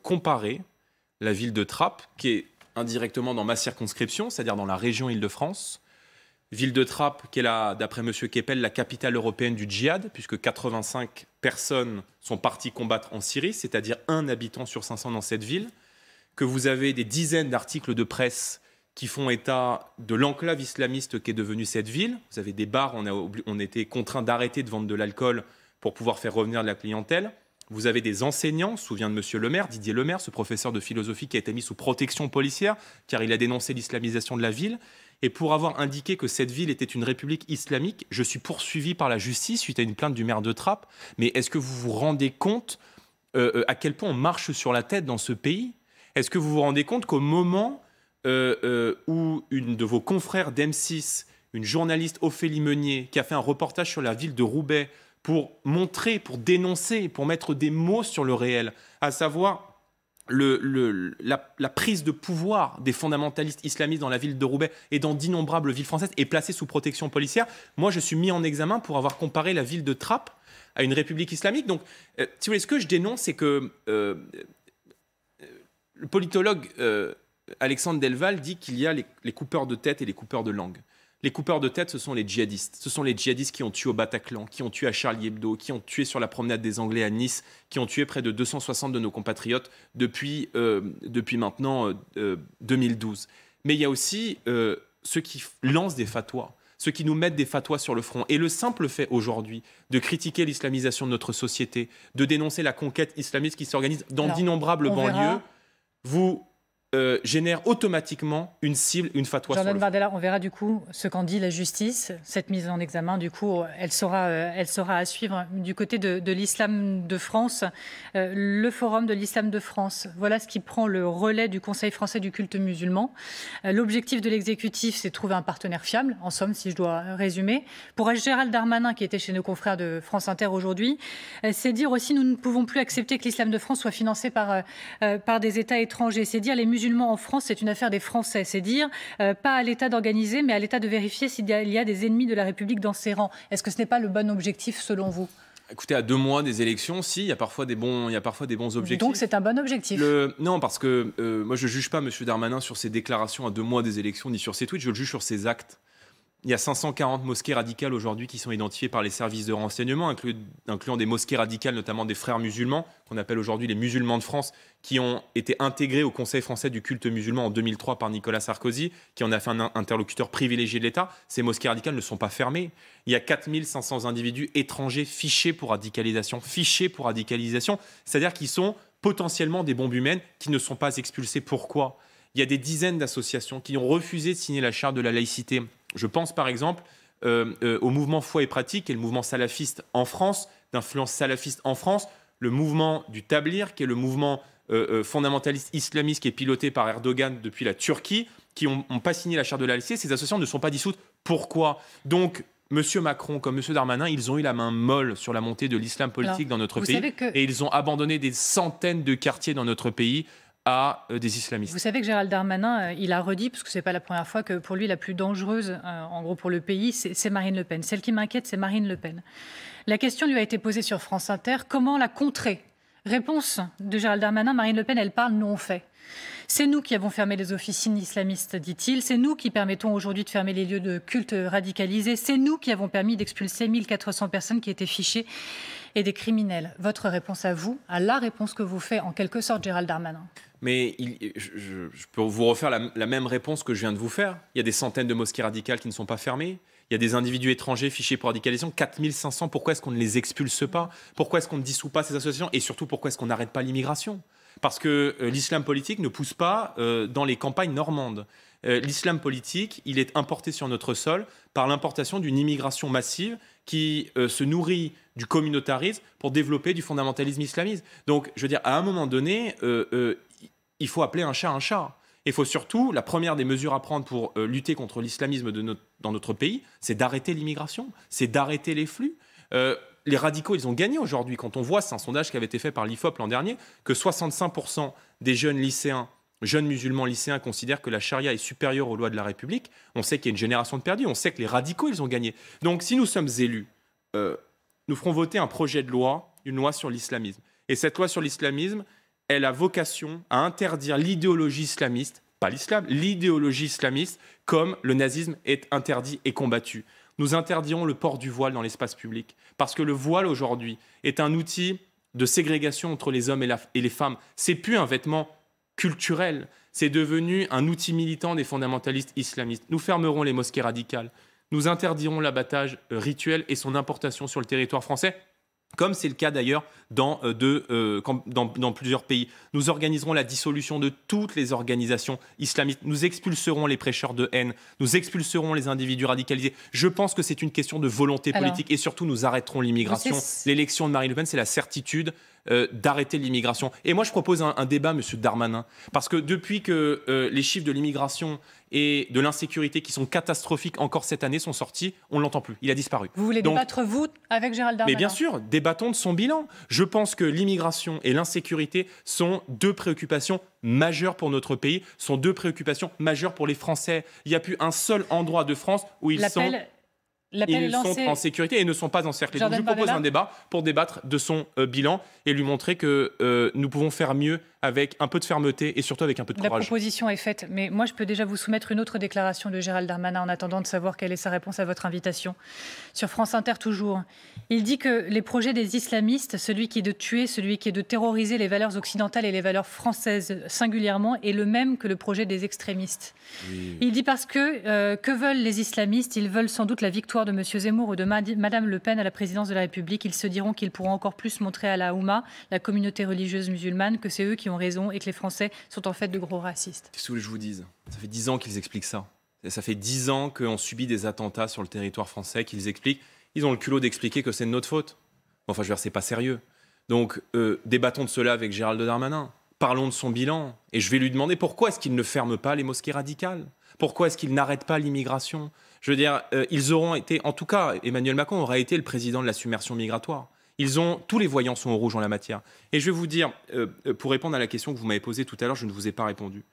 Speaker 1: comparé la ville de Trappes, qui est indirectement dans ma circonscription, c'est-à-dire dans la région Île-de-France, ville de Trappes qui est là, d'après M. Keppel, la capitale européenne du djihad, puisque 85 personnes sont parties combattre en Syrie, c'est-à-dire 1 habitant sur 500 dans cette ville, que vous avez des dizaines d'articles de presse qui font état de l'enclave islamiste qu'est devenue cette ville. Vous avez des bars, on était contraints d'arrêter de vendre de l'alcool pour pouvoir faire revenir de la clientèle. Vous avez des enseignants, je me souviens de M. Le Maire, Didier Le Maire, ce professeur de philosophie qui a été mis sous protection policière, car il a dénoncé l'islamisation de la ville. Et pour avoir indiqué que cette ville était une république islamique, je suis poursuivi par la justice suite à une plainte du maire de Trappes. Mais est-ce que vous vous rendez compte à quel point on marche sur la tête dans ce pays? Est-ce que vous vous rendez compte qu'au moment où une de vos confrères d'M6, une journaliste Ophélie Meunier, qui a fait un reportage sur la ville de Roubaix pour montrer, pour dénoncer, pour mettre des mots sur le réel, à savoir la prise de pouvoir des fondamentalistes islamistes dans la ville de Roubaix et dans d'innombrables villes françaises, est placée sous protection policière. Moi, je suis mis en examen pour avoir comparé la ville de Trappes à une république islamique. Donc, si vous voulez, ce que je dénonce, c'est que le politologue Alexandre Delval dit qu'il y a les coupeurs de tête et les coupeurs de langue. Les coupeurs de tête, ce sont les djihadistes. Ce sont les djihadistes qui ont tué au Bataclan, qui ont tué à Charlie Hebdo, qui ont tué sur la promenade des Anglais à Nice, qui ont tué près de 260 de nos compatriotes depuis maintenant 2012. Mais il y a aussi ceux qui lancent des fatwas, ceux qui nous mettent des fatwas sur le front. Et le simple fait aujourd'hui de critiquer l'islamisation de notre société, de dénoncer la conquête islamiste qui s'organise dans d'innombrables banlieues, vous génère automatiquement une cible, une fatwa sur le front.
Speaker 2: Bardella, on verra du coup ce qu'en dit la justice. Cette mise en examen, du coup, elle sera à suivre. Du côté de l'islam de France, le Forum de l'islam de France, voilà ce qui prend le relais du Conseil français du culte musulman. L'objectif de l'exécutif, c'est de trouver un partenaire fiable, en somme, si je dois résumer. Pour Gérald Darmanin, qui était chez nos confrères de France Inter aujourd'hui, c'est dire aussi nous ne pouvons plus accepter que l'islam de France soit financé par des États étrangers. C'est dire les musulmans en France, c'est une affaire des Français. C'est dire, pas à l'État d'organiser, mais à l'État de vérifier s'il y a des ennemis de la République dans ses rangs. Est-ce que ce n'est pas le bon objectif, selon vous?
Speaker 1: Écoutez, à 2 mois des élections, si, il y a parfois des bons objectifs.
Speaker 2: Donc c'est un bon objectif.
Speaker 1: Non, parce que moi, je ne juge pas M. Darmanin sur ses déclarations à 2 mois des élections, ni sur ses tweets, je le juge sur ses actes. Il y a 540 mosquées radicales aujourd'hui qui sont identifiées par les services de renseignement, incluant des mosquées radicales, notamment des frères musulmans, qu'on appelle aujourd'hui les musulmans de France, qui ont été intégrés au Conseil français du culte musulman en 2003 par Nicolas Sarkozy, qui en a fait un interlocuteur privilégié de l'État. Ces mosquées radicales ne sont pas fermées. Il y a 4500 individus étrangers fichés pour radicalisation, c'est-à-dire qu'ils sont potentiellement des bombes humaines qui ne sont pas expulsés. Pourquoi ? Il y a des dizaines d'associations qui ont refusé de signer la charte de la laïcité. Je pense par exemple au mouvement Foi et Pratique, qui est le mouvement salafiste en France, d'influence salafiste en France, le mouvement du Tablir, qui est le mouvement fondamentaliste islamiste qui est piloté par Erdogan depuis la Turquie, qui n'ont pas signé la charte de la laïcité. Ces associations ne sont pas dissoutes. Pourquoi ? Donc, M. Macron comme M. Darmanin, ils ont eu la main molle sur la montée de l'islam politique dans notre pays et ils ont abandonné des centaines de quartiers dans notre pays à des islamistes.
Speaker 2: Vous savez que Gérald Darmanin, il a redit, parce que ce n'est pas la première fois, que pour lui, la plus dangereuse, en gros pour le pays, c'est Marine Le Pen. Celle qui m'inquiète, c'est Marine Le Pen. La question lui a été posée sur France Inter, comment la contrer ? Réponse de Gérald Darmanin, Marine Le Pen, elle parle, nous on fait. C'est nous qui avons fermé les officines islamistes, dit-il. C'est nous qui permettons aujourd'hui de fermer les lieux de culte radicalisés. C'est nous qui avons permis d'expulser 1400 personnes qui étaient fichées et des criminels. Votre réponse à vous, à la réponse que vous fait en quelque sorte Gérald Darmanin.
Speaker 1: Mais je peux vous refaire la même réponse que je viens de vous faire. Il y a des centaines de mosquées radicales qui ne sont pas fermées. Il y a des individus étrangers fichés pour radicalisation, 4500. Pourquoi est-ce qu'on ne les expulse pas ? Pourquoi est-ce qu'on ne dissout pas ces associations ? Et surtout, pourquoi est-ce qu'on n'arrête pas l'immigration ? Parce que l'islam politique ne pousse pas dans les campagnes normandes. L'islam politique, il est importé sur notre sol par l'importation d'une immigration massive qui se nourrit du communautarisme pour développer du fondamentalisme islamiste. Donc, je veux dire, à un moment donné, il faut appeler un chat un chat. Il faut surtout, la première des mesures à prendre pour lutter contre l'islamisme dans notre pays, c'est d'arrêter l'immigration, c'est d'arrêter les flux. Les radicaux, ils ont gagné aujourd'hui. Quand on voit, c'est un sondage qui avait été fait par l'IFOP l'an dernier, que 65% des jeunes lycéens, jeunes musulmans lycéens considèrent que la charia est supérieure aux lois de la République. On sait qu'il y a une génération de perdus, on sait que les radicaux, ils ont gagné. Donc si nous sommes élus, nous ferons voter un projet de loi, une loi sur l'islamisme. Et cette loi sur l'islamisme, elle a vocation à interdire l'idéologie islamiste, pas l'islam, l'idéologie islamiste, comme le nazisme est interdit et combattu. Nous interdirons le port du voile dans l'espace public, parce que le voile aujourd'hui est un outil de ségrégation entre les hommes et les femmes. C'est plus un vêtement culturel, c'est devenu un outil militant des fondamentalistes islamistes. Nous fermerons les mosquées radicales, nous interdirons l'abattage rituel et son importation sur le territoire français, comme c'est le cas d'ailleurs dans plusieurs pays. Nous organiserons la dissolution de toutes les organisations islamistes. Nous expulserons les prêcheurs de haine. Nous expulserons les individus radicalisés. Je pense que c'est une question de volonté politique. Et surtout, nous arrêterons l'immigration. L'élection de Marine Le Pen, c'est la certitude d'arrêter l'immigration. Et moi, je propose un débat, monsieur Darmanin. Parce que depuis que les chiffres de l'immigration et de l'insécurité qui sont catastrophiques encore cette année sont sortis, on ne l'entend plus. Il a disparu.
Speaker 2: Vous voulez débattre, vous, avec Gérald Darmanin?
Speaker 1: Mais bien sûr, débattons de son bilan. Je pense que l'immigration et l'insécurité sont deux préoccupations majeures pour notre pays, sont deux préoccupations majeures pour les Français. Il n'y a plus un seul endroit de France où ils sont en sécurité et ne sont pas encerclés. Donc je propose un débat pour débattre de son bilan et lui montrer que nous pouvons faire mieux avec un peu de fermeté et surtout avec un peu de courage.
Speaker 2: La proposition est faite, mais moi je peux déjà vous soumettre une autre déclaration de Gérald Darmanin en attendant de savoir quelle est sa réponse à votre invitation. Sur France Inter toujours, il dit que les projets des islamistes, celui qui est de tuer, celui qui est de terroriser les valeurs occidentales et les valeurs françaises singulièrement, est le même que le projet des extrémistes. Oui. Il dit parce que veulent les islamistes? Ils veulent sans doute la victoire de M. Zemmour ou de Mme Le Pen à la présidence de la République. Ils se diront qu'ils pourront encore plus montrer à la Oumma, la communauté religieuse musulmane, que c'est eux qui ont raison et que les Français sont en fait de gros racistes.
Speaker 1: Qu'est-ce que vous voulez que je vous dise? Ça fait 10 ans qu'ils expliquent ça. Ça fait 10 ans qu'on subit des attentats sur le territoire français, qu'ils expliquent. Ils ont le culot d'expliquer que c'est de notre faute. Enfin, je veux dire, c'est pas sérieux. Donc, débattons de cela avec Gérald Darmanin. Parlons de son bilan. Et je vais lui demander pourquoi est-ce qu'il ne ferme pas les mosquées radicales? Pourquoi est-ce qu'il n'arrête pas l'immigration? Je veux dire, ils auront été, en tout cas, Emmanuel Macron aura été le président de la submersion migratoire. Tous les voyants sont au rouge en la matière. Et je vais vous dire, pour répondre à la question que vous m'avez posée tout à l'heure, je ne vous ai pas répondu.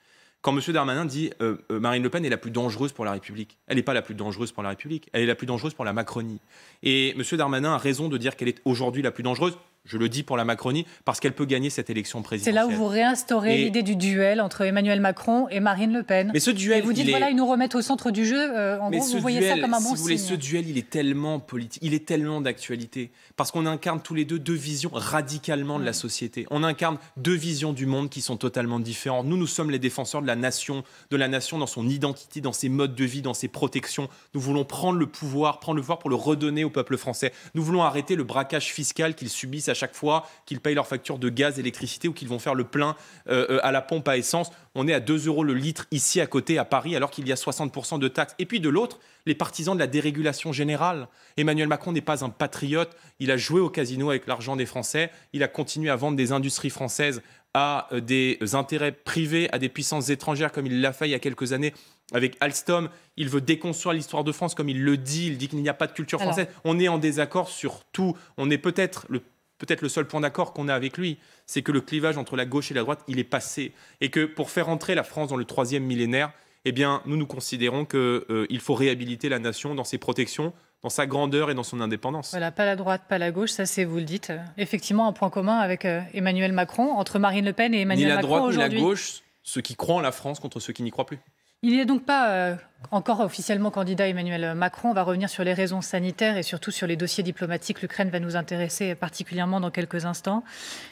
Speaker 1: Quand M. Darmanin dit Marine Le Pen est la plus dangereuse pour la République, elle n'est pas la plus dangereuse pour la République, elle est la plus dangereuse pour la Macronie. Et M. Darmanin a raison de dire qu'elle est aujourd'hui la plus dangereuse. Je le dis pour la Macronie, parce qu'elle peut gagner cette élection présidentielle.
Speaker 2: C'est là où vous réinstaurez l'idée du duel entre Emmanuel Macron et Marine Le Pen.
Speaker 1: Mais ce duel,
Speaker 2: et vous dites, voilà, ils nous remettent au centre du jeu. En gros, vous voyez ça comme un bon signe.
Speaker 1: Si vous voulez, ce duel, il est tellement politique, il est tellement d'actualité. Parce qu'on incarne tous les deux visions radicalement de la société. On incarne deux visions du monde qui sont totalement différentes. Nous sommes les défenseurs de la nation dans son identité, dans ses modes de vie, dans ses protections. Nous voulons prendre le pouvoir pour le redonner au peuple français. Nous voulons arrêter le braquage fiscal qu'ils subissent à chaque fois qu'ils payent leur facture de gaz, d'électricité ou qu'ils vont faire le plein à la pompe à essence. On est à 2 € le litre ici à côté à Paris alors qu'il y a 60% de taxes. Et puis de l'autre, les partisans de la dérégulation générale. Emmanuel Macron n'est pas un patriote. Il a joué au casino avec l'argent des Français. Il a continué à vendre des industries françaises à des intérêts privés, à des puissances étrangères comme il l'a fait il y a quelques années avec Alstom. Il veut déconstruire l'histoire de France comme il le dit. Il dit qu'il n'y a pas de culture française. On est en désaccord sur tout. On est peut-être le seul point d'accord qu'on a avec lui, c'est que le clivage entre la gauche et la droite, il est passé. Et que pour faire entrer la France dans le 3e millénaire, eh bien, nous considérons qu'il faut réhabiliter la nation dans ses protections, dans sa grandeur et dans son indépendance.
Speaker 2: Voilà, pas la droite, pas la gauche, ça c'est, vous le dites, effectivement un point commun avec Emmanuel Macron, entre Marine Le Pen et Emmanuel Macron aujourd'hui.
Speaker 1: Ni la droite ni la gauche, ceux qui croient en la France contre ceux qui n'y croient plus.
Speaker 2: Il n'est donc pas encore officiellement candidat Emmanuel Macron. On va revenir sur les raisons sanitaires et surtout sur les dossiers diplomatiques. L'Ukraine va nous intéresser particulièrement dans quelques instants.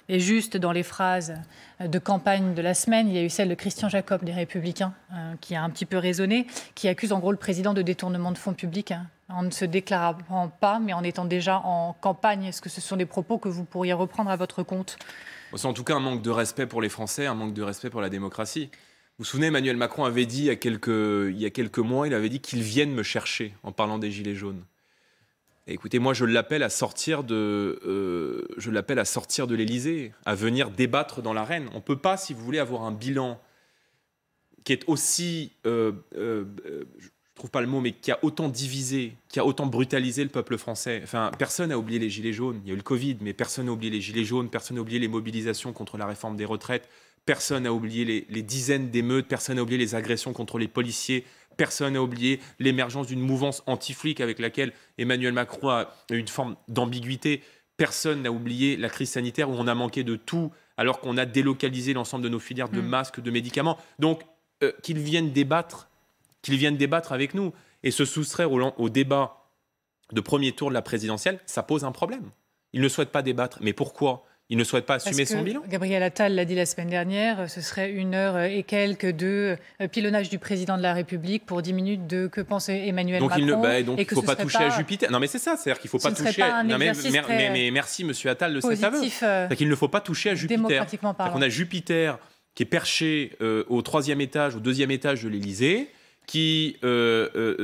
Speaker 2: Et juste dans les phrases de campagne de la semaine, il y a eu celle de Christian Jacob des Républicains qui a un petit peu résonné, qui accuse en gros le président de détournement de fonds publics en ne se déclarant pas, mais en étant déjà en campagne. Est-ce que ce sont des propos que vous pourriez reprendre à votre compte?
Speaker 1: C'est en tout cas un manque de respect pour les Français, un manque de respect pour la démocratie. vous souvenez, Emmanuel Macron avait dit il y a quelques mois, il avait dit qu'ils viennent me chercher en parlant des Gilets jaunes. Et écoutez, moi, je l'appelle à sortir de l'Élysée, à venir débattre dans l'arène. On ne peut pas, si vous voulez, avoir un bilan qui est aussi, je ne trouve pas le mot, mais qui a autant divisé, qui a autant brutalisé le peuple français. Enfin, personne n'a oublié les Gilets jaunes. Il y a eu le Covid, mais personne n'a oublié les Gilets jaunes, personne n'a oublié les mobilisations contre la réforme des retraites, personne n'a oublié les dizaines d'émeutes, personne n'a oublié les agressions contre les policiers, personne n'a oublié l'émergence d'une mouvance anti-flic avec laquelle Emmanuel Macron a eu une forme d'ambiguïté. Personne n'a oublié la crise sanitaire où on a manqué de tout alors qu'on a délocalisé l'ensemble de nos filières de masques, de médicaments. Donc, qu'ils viennent débattre avec nous et se soustraire au débat de premier tour de la présidentielle, ça pose un problème. Ils ne souhaitent pas débattre. Mais pourquoi ? Ils ne souhaitent pas assumer son bilan.
Speaker 2: Gabriel Attal l'a dit la semaine dernière, ce serait 1 heure et quelques de pilonnage du président de la République pour 10 minutes de que pense Emmanuel Macron.
Speaker 1: Donc il ne faut pas toucher à Jupiter. Non mais c'est ça, c'est-à-dire qu'il ne faut pas toucher à... mais merci Monsieur Attal de cet aveu. C'est qu'il ne faut pas toucher à Jupiter.
Speaker 2: Démocratiquement parlant.
Speaker 1: On a Jupiter qui est perché au 3e étage, au 2e étage de l'Élysée, qui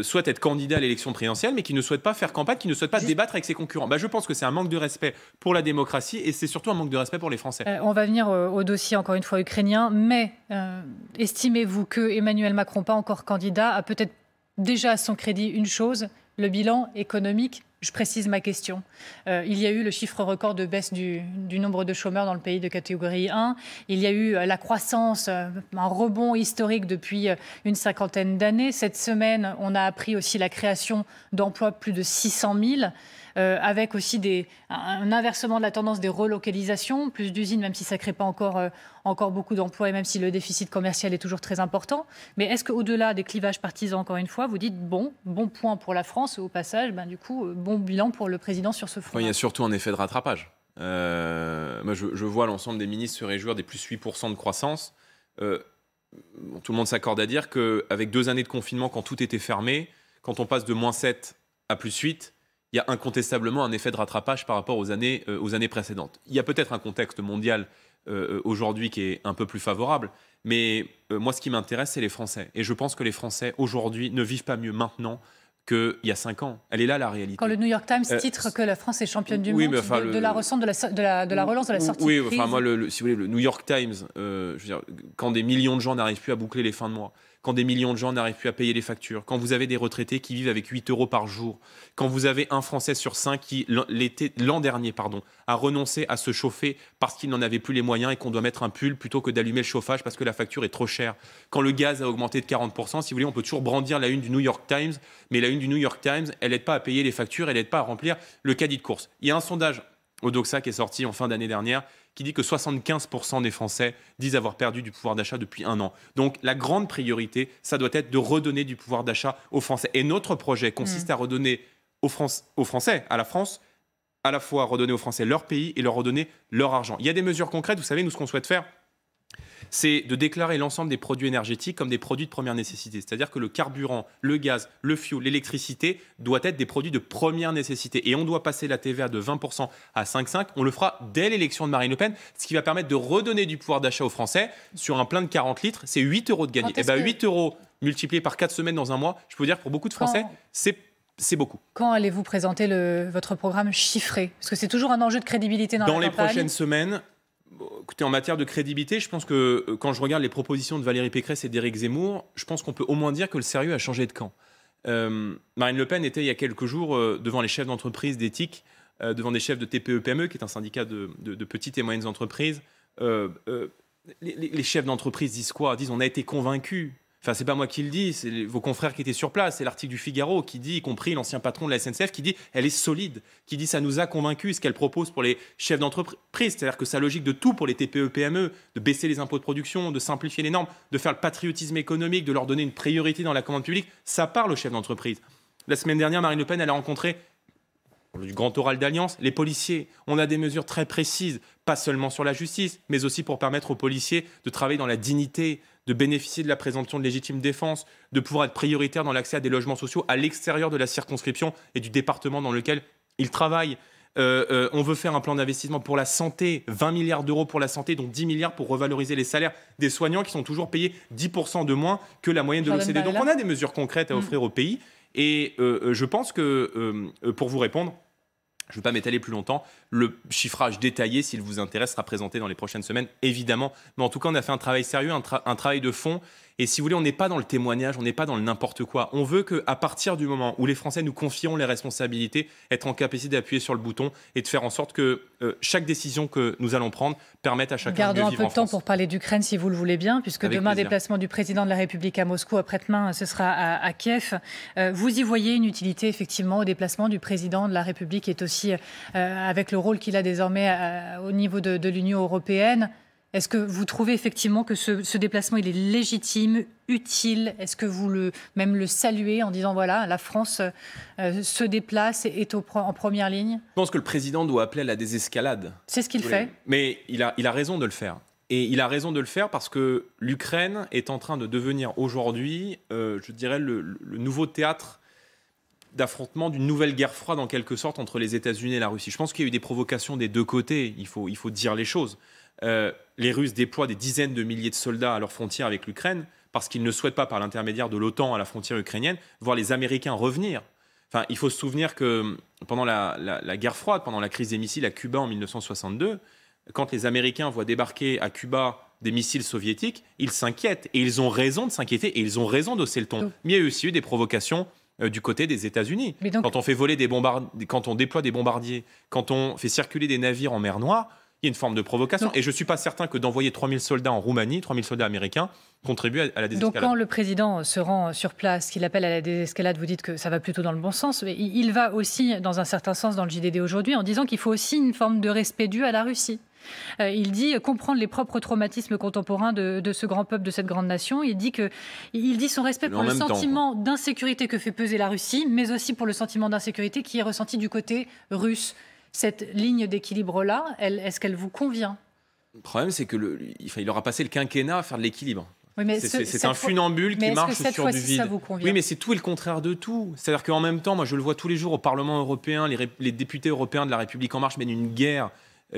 Speaker 1: souhaite être candidat à l'élection présidentielle, mais qui ne souhaite pas faire campagne, qui ne souhaite pas débattre avec ses concurrents. Je pense que c'est un manque de respect pour la démocratie et c'est surtout un manque de respect pour les Français.
Speaker 2: On va venir au dossier, encore une fois, ukrainien, mais estimez-vous que Emmanuel Macron, pas encore candidat, a peut-être déjà à son crédit une chose, le bilan économique? Je précise ma question. Il y a eu le chiffre record de baisse du nombre de chômeurs dans le pays de catégorie 1. Il y a eu la croissance, un rebond historique depuis une 50aine d'années. Cette semaine, on a appris aussi la création d'emplois plus de 600 000, avec aussi un inversement de la tendance des relocalisations, plus d'usines, même si ça ne crée pas encore beaucoup d'emplois et même si le déficit commercial est toujours très important. Mais est-ce qu'au-delà des clivages partisans, encore une fois, vous dites bon point pour la France, au passage, du coup, bon bilan pour le président sur ce front?
Speaker 1: Il y a surtout un effet de rattrapage. Moi, je vois l'ensemble des ministres se réjouir des plus 8% de croissance. Tout le monde s'accorde à dire qu'avec 2 années de confinement, quand tout était fermé, quand on passe de -7 à +8, il y a incontestablement un effet de rattrapage par rapport aux années précédentes. Il y a peut-être un contexte mondial aujourd'hui qui est un peu plus favorable, mais moi, ce qui m'intéresse, c'est les Français. Et je pense que les Français, aujourd'hui, ne vivent pas mieux maintenant qu'il y a 5 ans. Elle est là, la réalité.
Speaker 2: Quand le New York Times titre que la France est championne du monde de la relance de la sortie de crise.
Speaker 1: Moi, si vous voulez, le New York Times, je veux dire, quand des millions de gens n'arrivent plus à boucler les fins de mois, quand des millions de gens n'arrivent plus à payer les factures, quand vous avez des retraités qui vivent avec 8 € par jour, quand vous avez un Français sur 5 qui, l'an dernier, a renoncé à se chauffer parce qu'il n'en avait plus les moyens et qu'on doit mettre un pull plutôt que d'allumer le chauffage parce que la facture est trop chère, quand le gaz a augmenté de 40%, si vous voulez, on peut toujours brandir la une du New York Times, mais la une du New York Times, elle n'aide pas à payer les factures, elle n'aide pas à remplir le caddie de course. Il y a un sondage Odoxa qui est sorti en fin d'année dernière qui dit que 75% des Français disent avoir perdu du pouvoir d'achat depuis 1 an. Donc la grande priorité, ça doit être de redonner du pouvoir d'achat aux Français. Et notre projet consiste à redonner aux Français, à la France, à la fois redonner aux Français leur pays et leur redonner leur argent. Il y a des mesures concrètes, vous savez, nous ce qu'on souhaite faire, c'est de déclarer l'ensemble des produits énergétiques comme des produits de première nécessité. C'est-à-dire que le carburant, le gaz, le fioul, l'électricité doivent être des produits de première nécessité. Et on doit passer la TVA de 20% à 5,5%. On le fera dès l'élection de Marine Le Pen, ce qui va permettre de redonner du pouvoir d'achat aux Français. Sur un plein de 40 litres, c'est 8 € de gagné. Et 8 € multipliés par 4 semaines dans un mois, je peux vous dire que pour beaucoup de Français, c'est beaucoup.
Speaker 2: Quand allez-vous présenter votre programme chiffré? Parce que c'est toujours un enjeu de crédibilité dans la campagne.
Speaker 1: Dans les prochaines semaines. Écoutez, en matière de crédibilité, je pense que quand je regarde les propositions de Valérie Pécresse et d'Éric Zemmour, je pense qu'on peut au moins dire que le sérieux a changé de camp. Marine Le Pen était il y a quelques jours devant les chefs d'entreprise d'éthique, devant des chefs de TPE-PME, qui est un syndicat de petites et moyennes entreprises. Les chefs d'entreprise disent quoi? Disent on a été convaincus. Enfin, c'est pas moi qui le dis, c'est vos confrères qui étaient sur place. C'est l'article du Figaro qui dit, y compris l'ancien patron de la SNCF, qui dit elle est solide, qui dit ça nous a convaincus ce qu'elle propose pour les chefs d'entreprise. C'est-à-dire que sa logique de tout pour les TPE-PME, de baisser les impôts de production, de simplifier les normes, de faire le patriotisme économique, de leur donner une priorité dans la commande publique, ça parle aux chefs d'entreprise. La semaine dernière, Marine Le Pen, elle a rencontré du grand oral d'alliance, les policiers. On a des mesures très précises, pas seulement sur la justice, mais aussi pour permettre aux policiers de travailler dans la dignité, de bénéficier de la présomption de légitime défense, de pouvoir être prioritaire dans l'accès à des logements sociaux à l'extérieur de la circonscription et du département dans lequel ils travaillent. On veut faire un plan d'investissement pour la santé, 20 milliards d'euros pour la santé, dont 10 milliards pour revaloriser les salaires des soignants qui sont toujours payés 10% de moins que la moyenne de l'OCDE. Donc on a des mesures concrètes à offrir au pays. Et je pense que, pour vous répondre, je ne vais pas m'étaler plus longtemps, le chiffrage détaillé, s'il vous intéresse, sera présenté dans les prochaines semaines, évidemment. Mais en tout cas, on a fait un travail sérieux, un travail de fond. Et si vous voulez, on n'est pas dans le témoignage, on n'est pas dans le n'importe quoi. On veut qu'à partir du moment où les Français nous confieront les responsabilités, être en capacité d'appuyer sur le bouton et de faire en sorte que chaque décision que nous allons prendre permette à chacun de vivre en France.
Speaker 2: Gardons un peu de temps pour parler d'Ukraine, si vous le voulez bien, puisque
Speaker 1: Avec
Speaker 2: demain,
Speaker 1: plaisir.
Speaker 2: déplacement du président de la République à Moscou, après-demain, ce sera à Kiev. Vous y voyez une utilité, effectivement, au déplacement du président de la République, qui est aussi, avec le rôle qu'il a désormais au niveau de l'Union européenne. Est-ce que vous trouvez effectivement que ce déplacement, il est légitime, utile? Est-ce que vous même le saluez en disant, voilà, la France se déplace et est en première ligne?
Speaker 1: Je pense que le président doit appeler à la désescalade.
Speaker 2: C'est ce qu'il fait.
Speaker 1: Mais il a raison de le faire. Et il a raison de le faire parce que l'Ukraine est en train de devenir aujourd'hui, je dirais, le nouveau théâtre d'affrontement d'une nouvelle guerre froide, en quelque sorte, entre les États-Unis et la Russie. Je pense qu'il y a eu des provocations des deux côtés, il faut dire les choses. Les Russes déploient des dizaines de milliers de soldats à leur frontière avec l'Ukraine parce qu'ils ne souhaitent pas, par l'intermédiaire de l'OTAN à la frontière ukrainienne, voir les Américains revenir. Enfin, il faut se souvenir que pendant la guerre froide, pendant la crise des missiles à Cuba en 1962, quand les Américains voient débarquer à Cuba des missiles soviétiques, ils s'inquiètent. Et ils ont raison de s'inquiéter et ils ont raison d'hausser le ton. Mais il y a aussi eu des provocations du côté des États-Unis. Donc, quand on fait voler quand on déploie des bombardiers, quand on fait circuler des navires en mer Noire, il y a une forme de provocation. Donc, et je ne suis pas certain que d'envoyer 3000 soldats en Roumanie, 3000 soldats américains, contribue à la désescalade.
Speaker 2: Donc quand le président se rend sur place, qu'il appelle à la désescalade, vous dites que ça va plutôt dans le bon sens. Mais il va aussi, dans un certain sens, dans le JDD aujourd'hui, en disant qu'il faut aussi une forme de respect dû à la Russie. Il dit comprendre les propres traumatismes contemporains de ce grand peuple, de cette grande nation. Il dit son respect pour le sentiment d'insécurité que fait peser la Russie, mais aussi pour le sentiment d'insécurité qui est ressenti du côté russe. Cette ligne d'équilibre-là, est-ce qu'elle vous convient?
Speaker 1: Le problème, c'est qu'il aura passé le quinquennat à faire de l'équilibre.
Speaker 2: Oui,
Speaker 1: c'est un funambule qui marche sur du vide.
Speaker 2: Ça vous convient?
Speaker 1: Oui, mais c'est tout et le contraire de tout. C'est-à-dire qu'en même temps, moi je le vois tous les jours au Parlement européen, les députés européens de la République En Marche mènent une guerre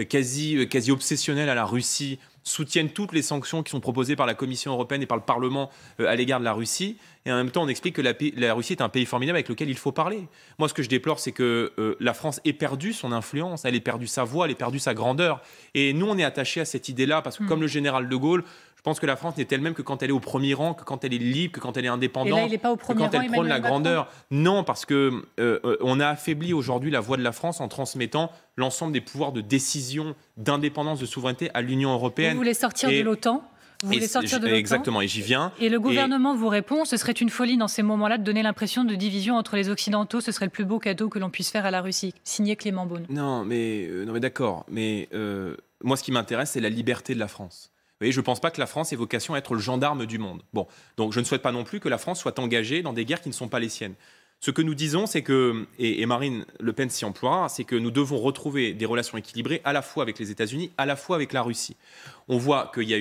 Speaker 1: quasi obsessionnelle à la Russie, soutiennent toutes les sanctions qui sont proposées par la Commission européenne et par le Parlement à l'égard de la Russie. Et en même temps, on explique que la Russie est un pays formidable avec lequel il faut parler. Moi, ce que je déplore, c'est que la France ait perdu son influence, elle ait perdu sa voix, elle ait perdu sa grandeur. Et nous, on est attachés à cette idée-là parce que, comme le général de Gaulle, je pense que la France n'est elle-même que quand elle est au premier rang, que quand elle est libre, que quand elle est indépendante,
Speaker 2: et là, il n'est pas au premier
Speaker 1: que quand
Speaker 2: rang,
Speaker 1: elle prône la grandeur. Non, parce que on a affaibli aujourd'hui la voix de la France en transmettant l'ensemble des pouvoirs de décision, d'indépendance, de souveraineté à l'Union européenne.
Speaker 2: Vous voulez sortir de l'OTAN?
Speaker 1: Exactement, et j'y viens.
Speaker 2: Et le gouvernement vous répond, ce serait une folie dans ces moments-là de donner l'impression de division entre les Occidentaux, ce serait le plus beau cadeau que l'on puisse faire à la Russie. Signé Clément Beaune.
Speaker 1: Non, mais d'accord. Mais moi, ce qui m'intéresse, c'est la liberté de la France. Vous voyez, je ne pense pas que la France ait vocation à être le gendarme du monde. Bon, donc je ne souhaite pas non plus que la France soit engagée dans des guerres qui ne sont pas les siennes. Ce que nous disons, c'est que, et Marine Le Pen s'y emploiera, c'est que nous devons retrouver des relations équilibrées à la fois avec les États-Unis, à la fois avec la Russie. On voit qu'il y a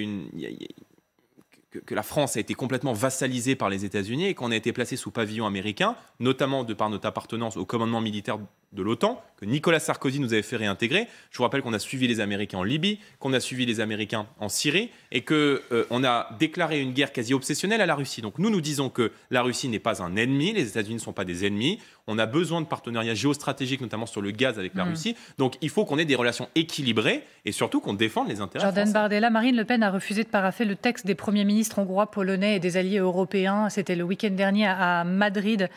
Speaker 1: que la France a été complètement vassalisée par les États-Unis et qu'on a été placé sous pavillon américain, notamment de par notre appartenance au commandement militaire de l'OTAN, que Nicolas Sarkozy nous avait fait réintégrer. Je vous rappelle qu'on a suivi les Américains en Libye, qu'on a suivi les Américains en Syrie et qu'on a déclaré une guerre quasi obsessionnelle à la Russie. Donc nous disons que la Russie n'est pas un ennemi, les États-Unis ne sont pas des ennemis. On a besoin de partenariats géostratégiques, notamment sur le gaz avec la Russie. Donc il faut qu'on ait des relations équilibrées et surtout qu'on défende les intérêts français.
Speaker 2: Jordan Bardella, Marine Le Pen a refusé de parapher le texte des premiers ministres hongrois, polonais et des alliés européens. C'était le week-end dernier à Madrid,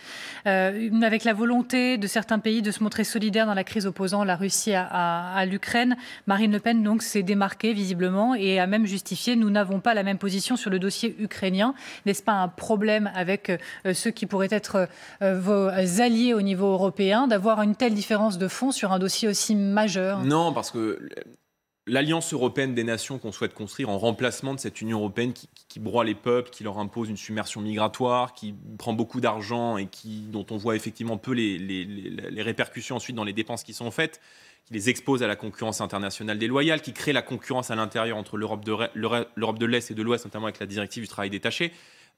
Speaker 2: avec la volonté de certains pays de se montrer solidaires dans la crise opposant la Russie à l'Ukraine. Marine Le Pen donc s'est démarquée visiblement et a même justifié « Nous n'avons pas la même position sur le dossier ukrainien ». N'est-ce pas un problème avec ceux qui pourraient être vos alliés au niveau européen d'avoir une telle différence de fond sur un dossier aussi majeur?
Speaker 1: Non, parce que l'alliance européenne des nations qu'on souhaite construire en remplacement de cette Union européenne qui broie les peuples, qui leur impose une submersion migratoire, qui prend beaucoup d'argent et dont on voit effectivement peu les répercussions ensuite dans les dépenses qui sont faites, qui les expose à la concurrence internationale déloyale, qui crée la concurrence à l'intérieur entre l'Europe de l'Est et de l'Ouest, notamment avec la directive du travail détaché.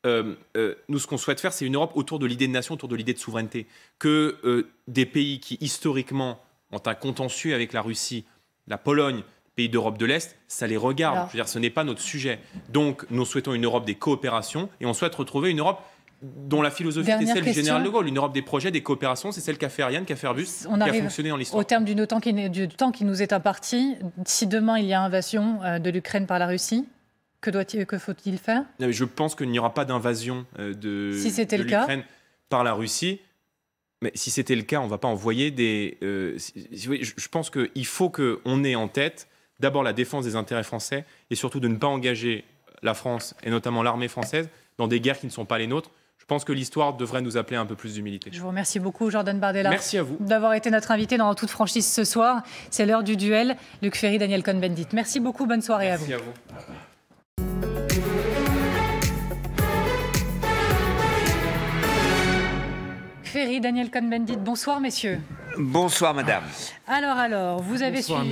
Speaker 1: Nous, ce qu'on souhaite faire, c'est une Europe autour de l'idée de nation, autour de l'idée de souveraineté. Que des pays qui, historiquement, ont un contentieux avec la Russie, la Pologne, pays d'Europe de l'Est, ça les regarde.
Speaker 2: Alors,
Speaker 1: je veux dire, ce n'est pas notre sujet. Donc, nous souhaitons une Europe des coopérations et on souhaite retrouver une Europe dont la philosophie est celle du général de Gaulle. Une Europe des projets, des coopérations, c'est celle qu'a fait Ariane, qu'a fait Airbus, qui a fonctionné dans l'histoire.
Speaker 2: Au terme du temps qui nous est imparti, si demain il y a invasion de l'Ukraine par la Russie, que faut-il faire?
Speaker 1: Je pense qu'il n'y aura pas d'invasion de l'Ukraine par la Russie. Mais si c'était le cas, on ne va pas envoyer des... je pense qu'il faut qu'on ait en tête d'abord la défense des intérêts français et surtout de ne pas engager la France, et notamment l'armée française, dans des guerres qui ne sont pas les nôtres. Je pense que l'histoire devrait nous appeler un peu plus d'humilité.
Speaker 2: Je vous remercie beaucoup, Jordan Bardella.
Speaker 1: Merci à vous.
Speaker 2: D'avoir été notre invité dans toute franchise ce soir. C'est l'heure du duel. Luc Ferry, Daniel Cohn-Bendit. Merci beaucoup, bonne soirée à vous.
Speaker 1: Merci à vous.
Speaker 2: Ferry, Daniel Cohn-Bendit, bonsoir messieurs.
Speaker 3: Bonsoir madame.
Speaker 2: Alors, vous avez suivi...